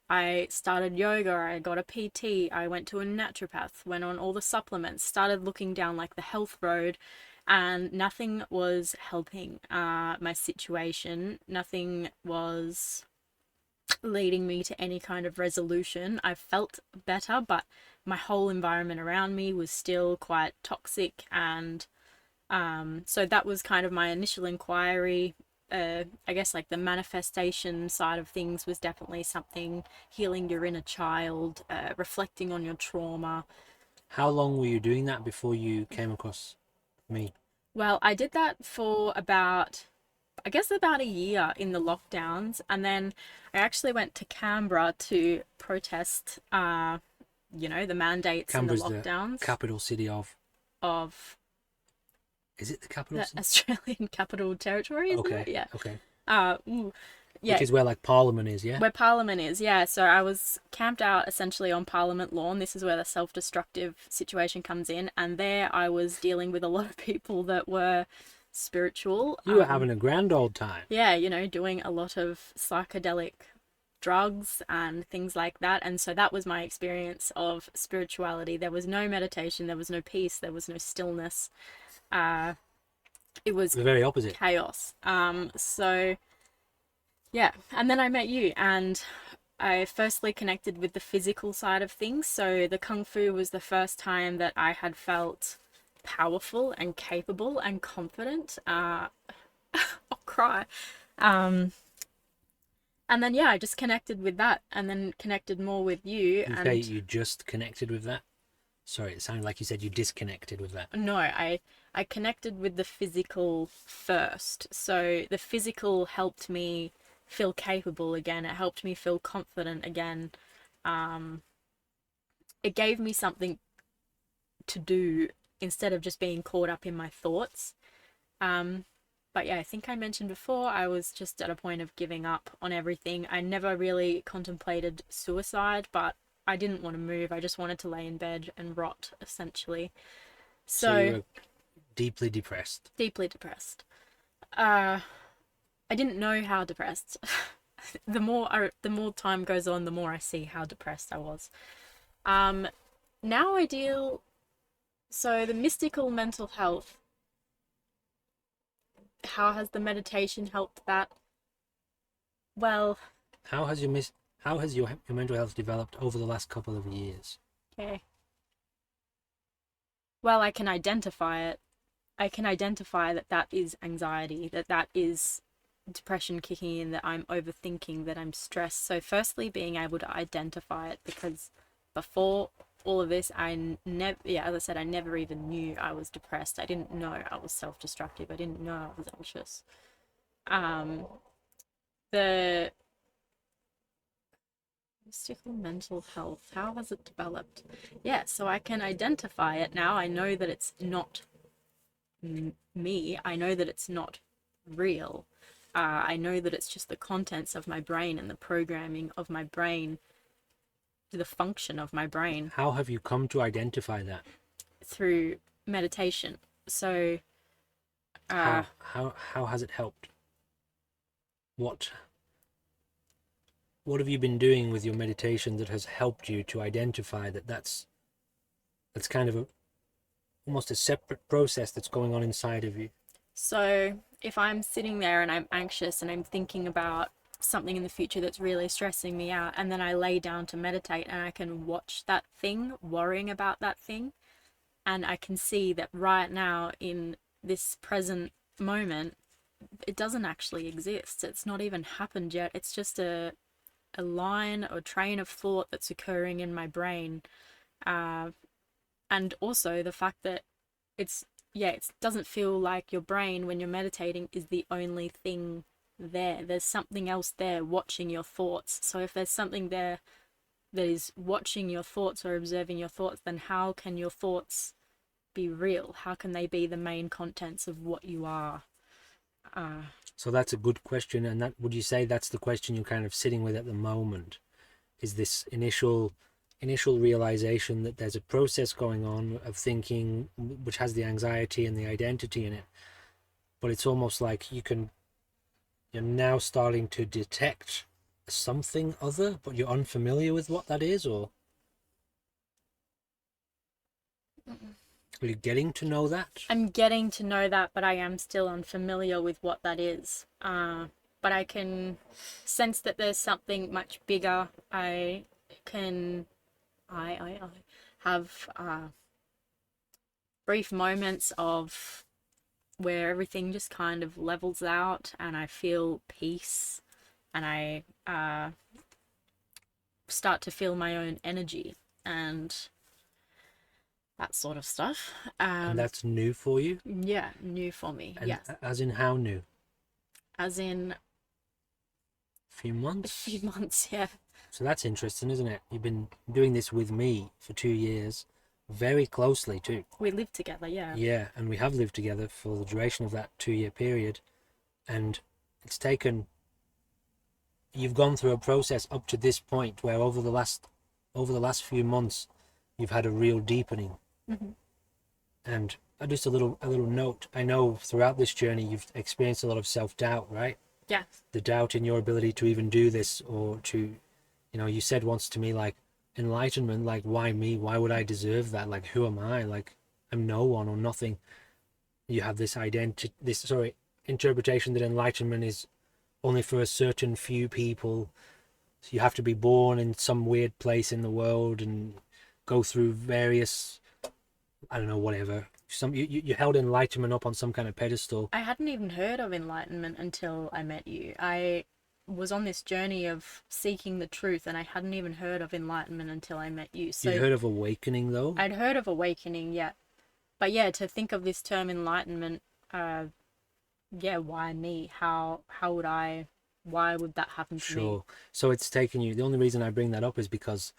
I started yoga, I got a PT, I went to a naturopath, went on all the supplements, started looking down like the health road, and nothing was helping my situation. Nothing was leading me to any kind of resolution. I felt better, but my whole environment around me was still quite toxic, and so that was kind of my initial inquiry. I guess like the manifestation side of things was definitely something, healing your inner child, reflecting on your trauma. How long were you doing that before you came across me? Well, I did that for about, I guess, about a year in the lockdowns, and then I actually went to Canberra to protest, the mandates and the Canberra's the lockdowns capital city of. of Is it the capital the city? Australian Capital Territory, isn't it? Okay, Yeah. okay. Ooh, Which yeah, is where like Parliament is, yeah. where Parliament is, yeah. So I was camped out essentially on Parliament lawn. This is where the self-destructive situation comes in, and there I was dealing with a lot of people that were spiritual. You were having a grand old time. Yeah, doing a lot of psychedelic drugs and things like that. And so that was my experience of spirituality. There was no meditation, there was no peace, there was no stillness. Uh, it was The very opposite. chaos. So yeah, and then I met you, and I firstly connected with the physical side of things. So the kung fu was the first time that I had felt powerful and capable and confident. I'll cry. Um, and then yeah, I just connected with that, and then connected more with you. You say And you just connected with that? Sorry, it sounded like you said you disconnected with that. no, I connected with the physical first. So the physical helped me feel capable again. It helped me feel confident again. Um, it gave me something to do instead of just being caught up in my thoughts. Um, but yeah, I think I mentioned before, I was just at a point of giving up on everything. I never really contemplated suicide, but I didn't want to move. I just wanted to lay in bed and rot, essentially. So you So, were deeply depressed. deeply depressed. Uh, I didn't know how depressed. The more time goes on, the more I see how depressed I was. Um, Now I deal. So the mystical mental health. How has the meditation helped that? Well, How has your mental health developed over the last couple of years? okay. Well, I can identify it. I can identify that that is anxiety, that that is depression kicking in, that I'm overthinking, that I'm stressed. So firstly, being able to identify it, because before all of this, I never, yeah, as I said, I never even knew I was depressed. I didn't know I was self-destructive. I didn't know I was anxious. Um, the mystical mental health, how has it developed? Yeah, so I can identify it now. I know that it's not me. I know that it's not real. I know that it's just the contents of my brain and the programming of my brain, the function of my brain How have you come to identify that? through meditation. So, uh, How has it helped? What what have you been doing with your meditation that has helped you to identify that that's kind of almost a separate process that's going on inside of you? so if I'm sitting there and I'm anxious and I'm thinking about something in the future that's really stressing me out, and then I lay down to meditate and I can watch that thing, worrying about that thing, and I can see that right now in this present moment, it doesn't actually exist. It's not even happened yet. It's just a line or train of thought that's occurring in my brain. Uh, and also the fact that it's, yeah, it doesn't feel like your brain when you're meditating is the only thing there. There's something else there watching your thoughts. So if there's something there that is watching your thoughts or observing your thoughts, then how can your thoughts be real? How can they be the main contents of what you are? So that's a good question, and that would you say that's the question you're kind of sitting with at the moment? Is this initial realization that there's a process going on of thinking which has the anxiety and the identity in it, but it's almost like you're now starting to detect something other, but you're unfamiliar with what that is, or are you getting to know that? I'm getting to know that, but I am still unfamiliar with what that is. But I can sense that there's something much bigger. Can, I have brief moments of where everything just kind of levels out and I feel peace and I start to feel my own energy and that sort of stuff. And that's new for you? Yeah, new for me. And Yes. as in how new? As in Few a months? few months, yeah. So that's interesting, isn't it? You've been doing this with me for 2 years, very closely too. We live together, yeah. Yeah, and we have lived together for the duration of that 2 year period, and it's taken. You've gone through a process up to this point where over the last few months, you've had a real deepening. Mm-hmm. And just a little note. I know throughout this journey you've experienced a lot of self-doubt, right? Yeah. The doubt in your ability to even do this, or to, you said once to me, like, enlightenment, like, why me? Why would I deserve that? Like, who am I? Like, I'm no one or nothing. You have this interpretation that enlightenment is only for a certain few people. So you have to be born in some weird place in the world and go through various, I don't know, whatever. You held enlightenment up on some kind of pedestal. I hadn't even heard of enlightenment until I met you. I was on this journey of seeking the truth and I hadn't even heard of enlightenment until I met you. You'd So heard of awakening though? I'd heard of awakening, yeah. But yeah, to think of this term enlightenment, yeah, why me? How would I, why would that happen to me? Sure. So it's taken you. The only reason I bring that up is because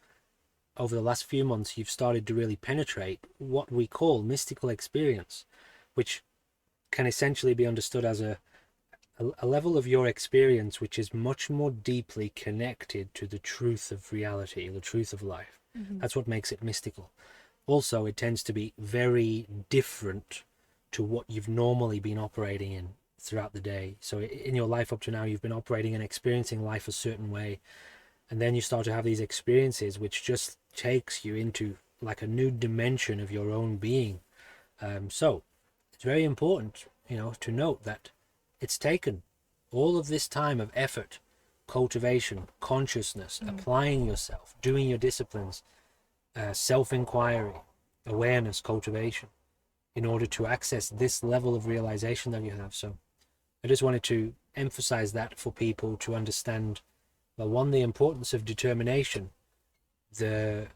over the last few months you've started to really penetrate what we call mystical experience, which can essentially be understood as a level of your experience which is much more deeply connected to the truth of reality, the truth of life. Mm-hmm. That's what makes it mystical. Also, it tends to be very different to what you've normally been operating in throughout the day. So in your life up to now, you've been operating and experiencing life a certain way, and then you start to have these experiences which just takes you into like a new dimension of your own being. So it's very important, to note that it's taken all of this time of effort, cultivation, consciousness, applying yourself, doing your disciplines, self-inquiry, awareness, cultivation. in order to access this level of realization that you have. So I just wanted to emphasize that for people to understand, well, one, the importance of determination, the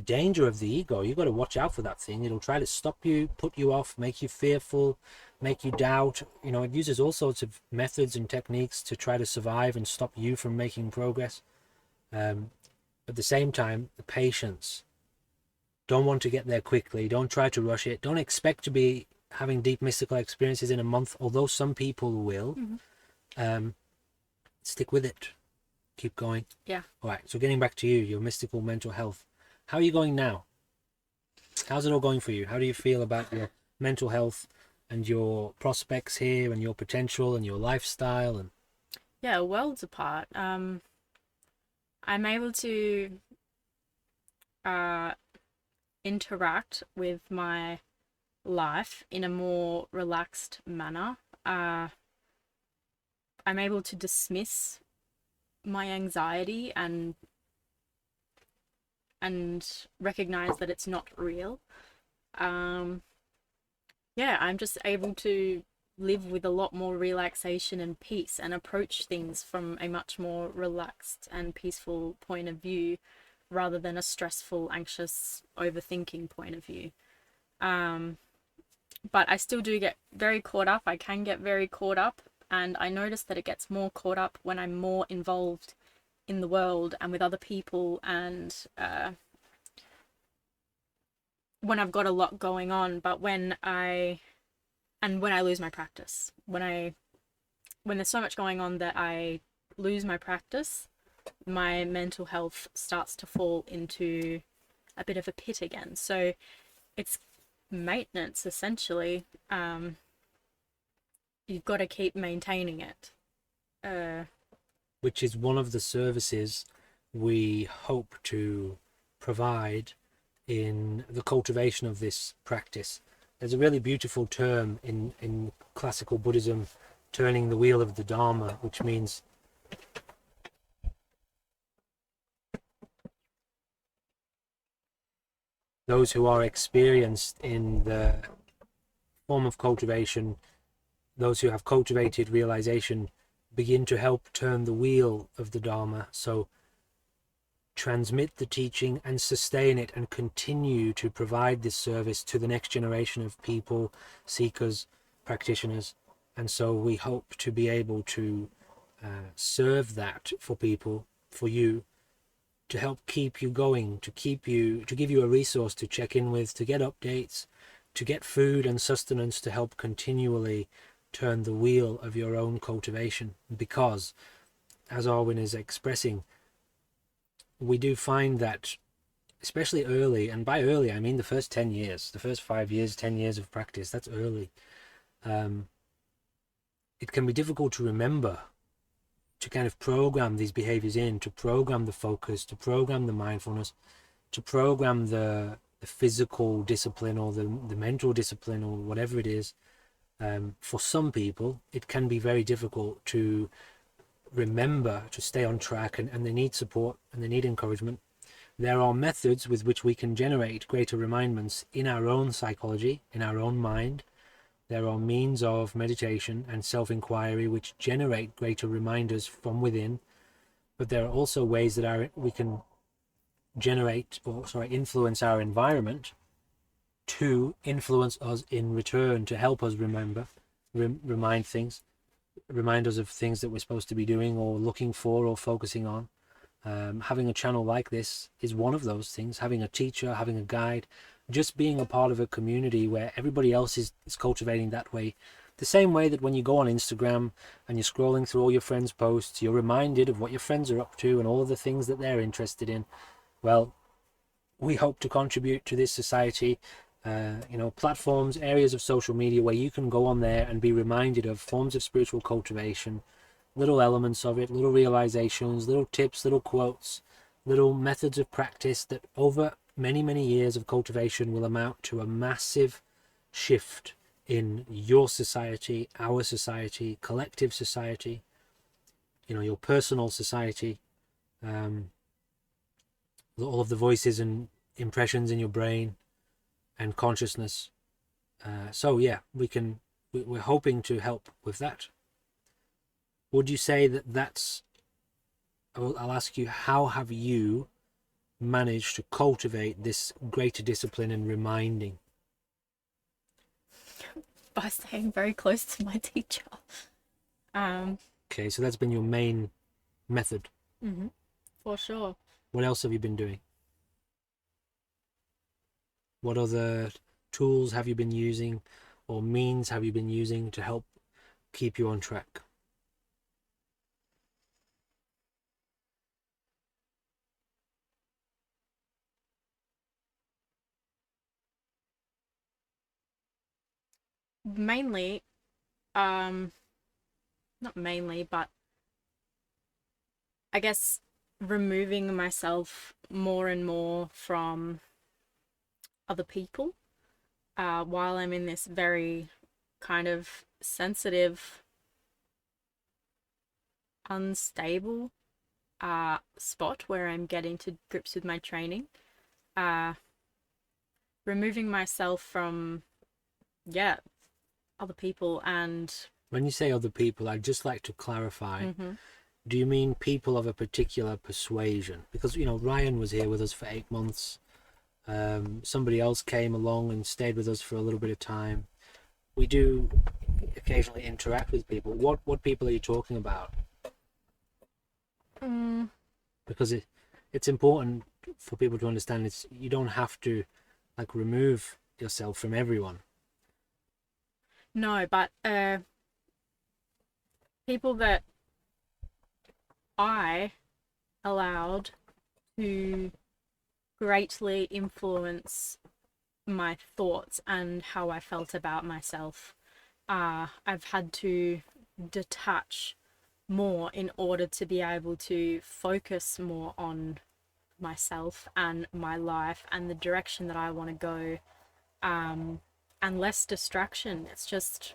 danger of the ego. You've got to watch out for that thing. It'll try to stop you, put you off, make you fearful, make you doubt. You know, it uses all sorts of methods and techniques to try to survive and stop you from making progress. At the same time, the patience. Don't want to get there quickly. Don't try to rush it. Don't expect to be having deep mystical experiences in a month, although some people will. Stick with it. Keep going. Yeah. All right. So getting back to you, your mystical mental health. How are you going now? How's it all going for you? How do you feel about your mental health and your prospects here and your potential and your lifestyle? And Yeah, worlds apart. I'm able to interact with my life in a more relaxed manner. I'm able to dismiss my anxiety and recognize that it's not real. Yeah, I'm just able to live with a lot more relaxation and peace and approach things from a much more relaxed and peaceful point of view rather than a stressful, anxious, overthinking point of view. But I still do get very caught up. I can get very caught up, and I notice that it gets more caught up when I'm more involved in the world and with other people, and when I've got a lot going on. But when I lose my practice, when there's so much going on that I lose my practice, my mental health starts to fall into a bit of a pit again. So it's maintenance, essentially. You've got to keep maintaining it. which is one of the services we hope to provide in the cultivation of this practice. There's a really beautiful term in classical Buddhism, turning the wheel of the Dharma, which means those who are experienced in the form of cultivation, those who have cultivated realization, begin to help turn the wheel of the Dharma. So transmit the teaching and sustain it and continue to provide this service to the next generation of people, seekers, practitioners. And so we hope to be able to serve that for people, for you, to help keep you going, to give you a resource to check in with, to get updates, to get food and sustenance to help continually turn the wheel of your own cultivation. Because, as Arwin is expressing, we do find that, especially early, and by early I mean the first 10 years, the first 5 years, 10 years of practice, that's early. It can be difficult to remember, to kind of program these behaviors in, to program the focus, to program the mindfulness, to program the physical discipline or the mental discipline or whatever it is. For some people, it can be very difficult to remember, to stay on track, and they need support and they need encouragement. There are methods with which we can generate greater reminders in our own psychology, in our own mind. There are means of meditation and self-inquiry which generate greater reminders from within, but there are also ways that we can influence our environment to influence us in return, to help us remember, remind us of things that we're supposed to be doing or looking for or focusing on. Having a channel like this is one of those things. Having a teacher, having a guide, just being a part of a community where everybody else is cultivating that way. The same way that when you go on Instagram and you're scrolling through all your friends' posts, you're reminded of what your friends are up to and all of the things that they're interested in. Well, we hope to contribute to this society, platforms, areas of social media where you can go on there and be reminded of forms of spiritual cultivation, little elements of it, little realizations, little tips, little quotes, little methods of practice that over many, many years of cultivation will amount to a massive shift in your society, our society, collective society, your personal society, all of the voices and impressions in your brain and consciousness So yeah, we're hoping to help with that. Would you say that that's? I'll ask you, how have you managed to cultivate this greater discipline and reminding? By staying very close to my teacher. Um, Okay, so that's been your main method. for sure. What else have you been doing? What other tools have you been using or means have you been using to help keep you on track? Mainly, not mainly, but I guess removing myself more and more from other people while I'm in this very kind of sensitive, unstable spot where I'm getting to grips with my training. Uh, Removing myself from, yeah, other people and. When you say other people, I'd just like to clarify. Mm-hmm. Do you mean people of a particular persuasion? Because, Ryan was here with us for 8 months. Somebody else came along and stayed with us for a little bit of time. We do occasionally interact with people. What people are you talking about? Mm, Because it's important for people to understand you don't have to like remove yourself from everyone. no, but people that I allowed to greatly influence my thoughts and how I felt about myself. I've had to detach more in order to be able to focus more on myself and my life and the direction that I want to go, and less distraction. It's just,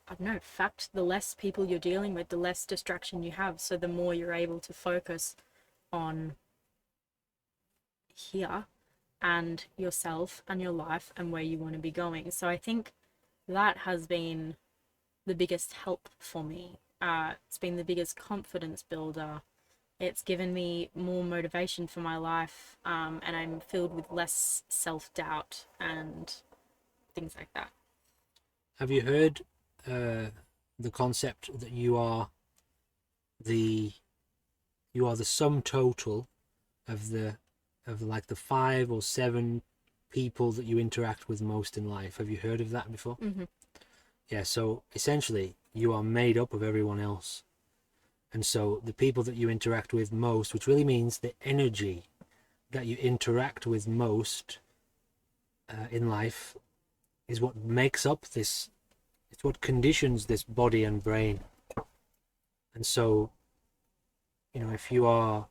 I don't know, fact, the less people you're dealing with, the less distraction you have. So the more you're able to focus on here and yourself and your life and where you want to be going. So I think that has been the biggest help for me. It's been the biggest confidence builder. It's given me more motivation for my life, and I'm filled with less self doubt and things like that. Have you heard the concept that the you are the sum total of the 5 or 7 people that you interact with most in life? Have you heard of that before? Mm-hmm. Yeah, so essentially you are made up of everyone else. And so the people that you interact with most, which really means the energy that you interact with most in life, is what makes up this, it's what conditions this body and brain. And so, if you are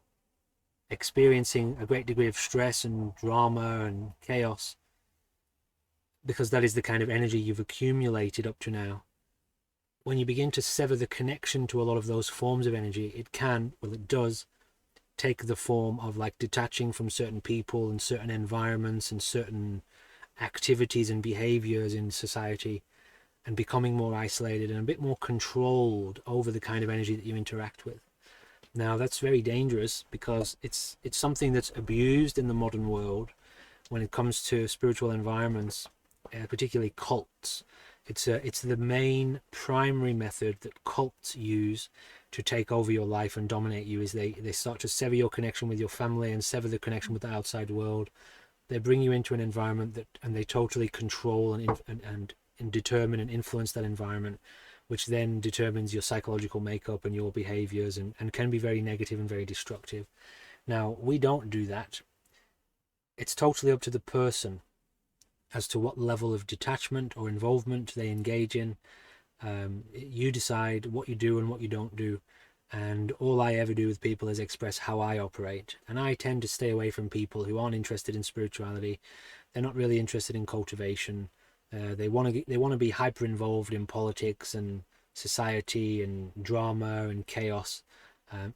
experiencing a great degree of stress and drama and chaos, because that is the kind of energy you've accumulated up to now, when you begin to sever the connection to a lot of those forms of energy, it does take the form of like detaching from certain people and certain environments and certain activities and behaviors in society, and becoming more isolated and a bit more controlled over the kind of energy that you interact with. Now that's very dangerous because it's something that's abused in the modern world when it comes to spiritual environments, particularly cults. It's the main primary method that cults use to take over your life and dominate you. Is they start to sever your connection with your family and sever the connection with the outside world. They bring you into an environment and they totally control and determine and influence that environment, which then determines your psychological makeup and your behaviors, and can be very negative and very destructive. Now, we don't do that. It's totally up to the person as to what level of detachment or involvement they engage in. You decide what you do and what you don't do. And all I ever do with people is express how I operate. And I tend to stay away from people who aren't interested in spirituality. They're not really interested in cultivation. They want to be hyper involved in politics and society and drama and chaos.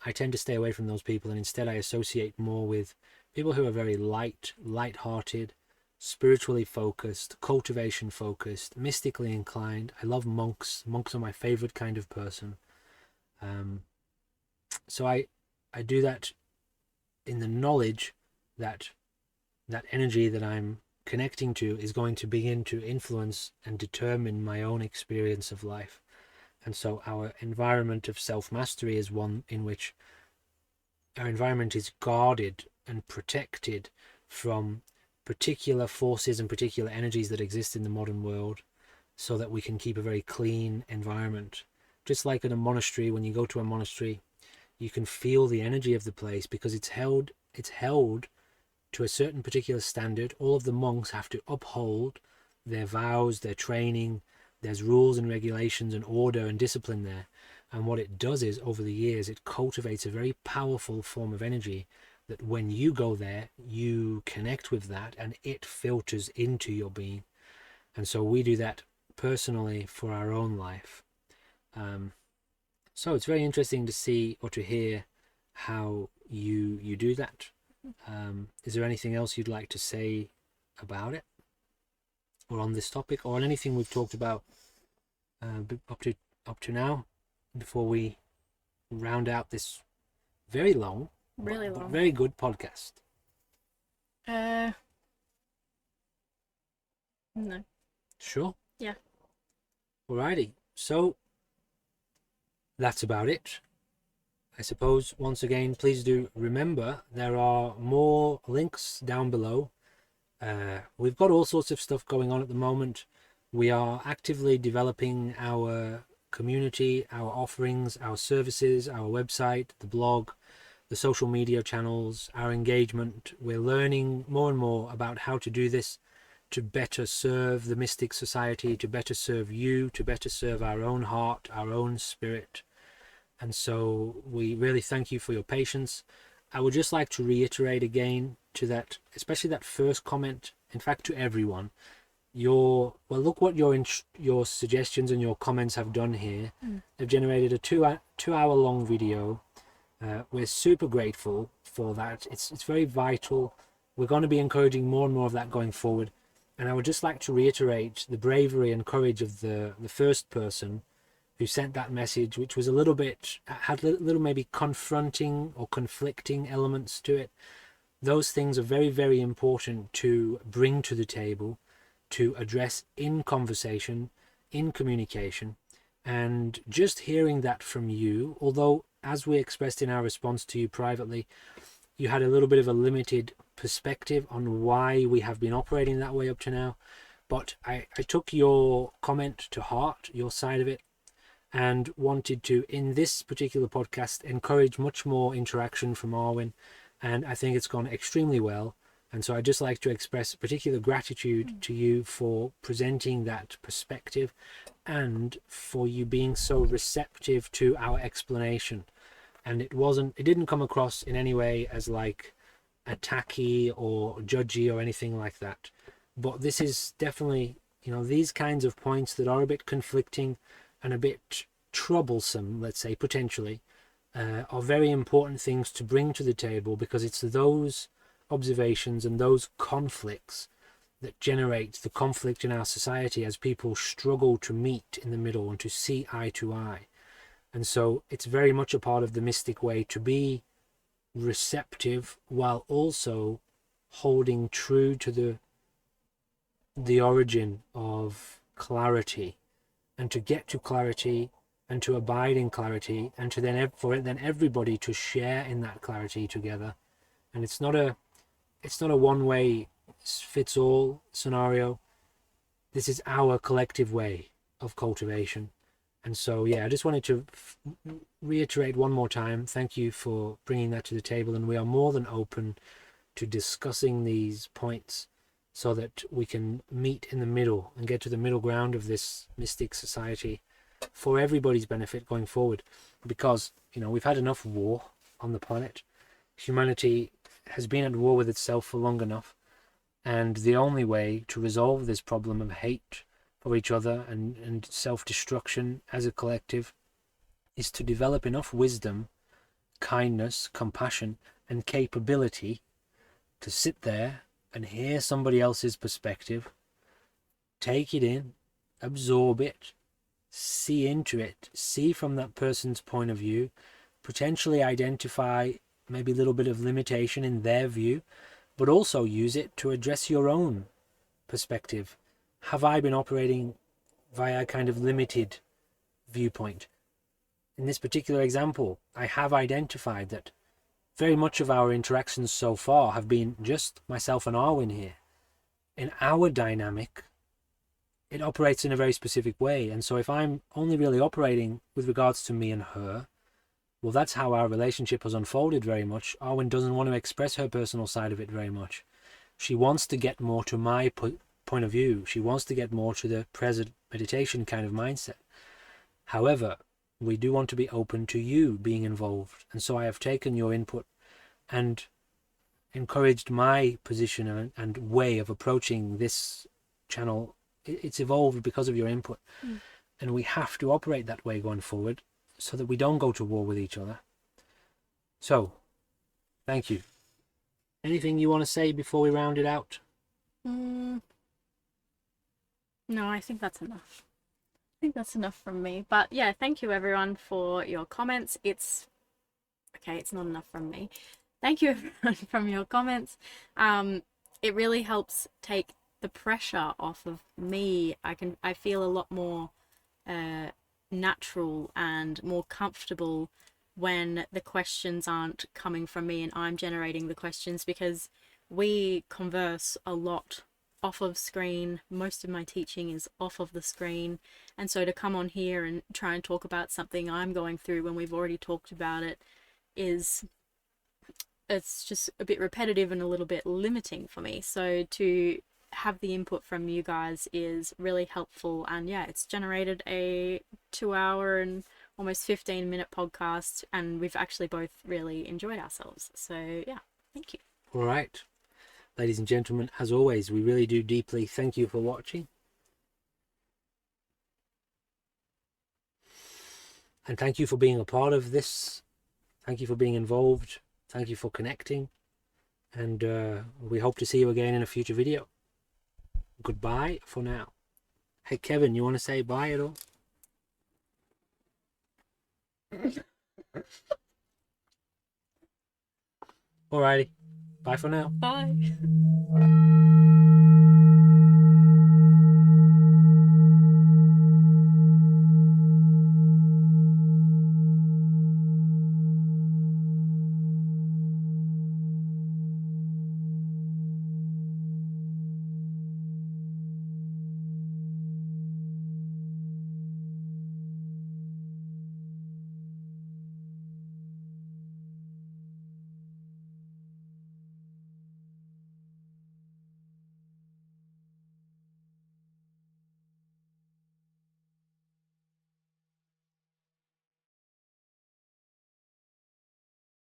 I tend to stay away from those people, and instead I associate more with people who are very light-hearted, spiritually focused, cultivation focused, mystically inclined. I love monks. Monks are my favorite kind of person. So I do that in the knowledge that that energy that I'm connecting to is going to begin to influence and determine my own experience of life. And so our environment of self-mastery is one in which our environment is guarded and protected from particular forces and particular energies that exist in the modern world, so that we can keep a very clean environment. Just like in a monastery, when you go to a monastery, you can feel the energy of the place because it's held to a certain particular standard. All of the monks have to uphold their vows, their training. There's rules and regulations and order and discipline there. And what it does is, over the years, it cultivates a very powerful form of energy that when you go there, you connect with that and it filters into your being. And so we do that personally for our own life. So it's very interesting to see or to hear how you do that. Is there anything else you'd like to say about it, or on this topic, or on anything we've talked about up to now, before we round out this very long, Really but long. very good podcast? No. Sure. Yeah. Alrighty. So that's about it. I suppose, once again, please do remember there are more links down below. We've got all sorts of stuff going on at the moment. We are actively developing our community, our offerings, our services, our website, the blog, the social media channels, our engagement. We're learning more and more about how to do this to better serve the Mystic Society, to better serve you, to better serve our own heart, our own spirit. And so we really thank you for your patience. I would just like to reiterate again to that, especially that first comment, in fact to everyone, look what your suggestions and your comments have done here. They've generated a two-hour long video. We're super grateful for that. It's very vital. We're going to be encouraging more and more of that going forward. And I would just like to reiterate the bravery and courage of the first person who sent that message, which was a little bit, had a little maybe confronting or conflicting elements to it. Those things are very, very important to bring to the table, to address in conversation, in communication. And just hearing that from you, although as we expressed in our response to you privately, you had a little bit of a limited perspective on why we have been operating that way up to now. But I took your comment to heart, your side of it, and wanted to, in this particular podcast, encourage much more interaction from Arwen. And I think it's gone extremely well. And so I'd just like to express particular gratitude to you for presenting that perspective and for you being so receptive to our explanation. And it didn't come across in any way as like attacky or judgy or anything like that. But this is definitely, these kinds of points that are a bit conflicting and a bit troublesome, let's say, potentially, are very important things to bring to the table, because it's those observations and those conflicts that generate the conflict in our society as people struggle to meet in the middle and to see eye to eye. And so it's very much a part of the mystic way to be receptive while also holding true to the origin of clarity, and to get to clarity and to abide in clarity, and to then everybody to share in that clarity together. And it's not a one way fits all scenario. This is our collective way of cultivation. And so I just wanted to reiterate one more time, thank you for bringing that to the table, and we are more than open to discussing these points so that we can meet in the middle and get to the middle ground of this mystic society for everybody's benefit going forward. Because, we've had enough war on the planet. Humanity has been at war with itself for long enough. And the only way to resolve this problem of hate for each other and self-destruction as a collective is to develop enough wisdom, kindness, compassion, and capability to sit there and hear somebody else's perspective, take it in, absorb it, see into it, see from that person's point of view, potentially identify maybe a little bit of limitation in their view, but also use it to address your own perspective. Have I been operating via a kind of limited viewpoint? In this particular example, I have identified that very much of our interactions so far have been just myself and Arwen here. In our dynamic, it operates in a very specific way, and so if I'm only really operating with regards to me and her, well, that's how our relationship has unfolded very much. Arwen doesn't want to express her personal side of it very much. She wants to get more to my point of view. She wants to get more to the present meditation kind of mindset. However, we do want to be open to you being involved, and so I have taken your input and encouraged my position and way of approaching this channel. It's evolved because of your input, and we have to operate that way going forward so that we don't go to war with each other. So, thank you. Anything you want to say before we round it out? No, I think that's enough. I think that's enough from me. But yeah, thank you everyone for your comments. It's not enough from me. Thank you everyone from your comments. It really helps take the pressure off of me. I feel a lot more natural and more comfortable when the questions aren't coming from me and I'm generating the questions, because we converse a lot off of screen. Most of my teaching is off of the screen, and so to come on here and try and talk about something I'm going through when we've already talked about it it's just a bit repetitive and a little bit limiting for me. So to have the input from you guys is really helpful, and yeah, it's generated a 2-hour and almost 15-minute podcast, and we've actually both really enjoyed ourselves. So yeah, thank you. All right, ladies and gentlemen, as always, we really do deeply thank you for watching, and thank you for being a part of this. Thank you for being involved. Thank you for connecting, and we hope to see you again in a future video. Goodbye for now. Hey Kevin, you want to say bye at all? Alrighty, bye for now. Bye.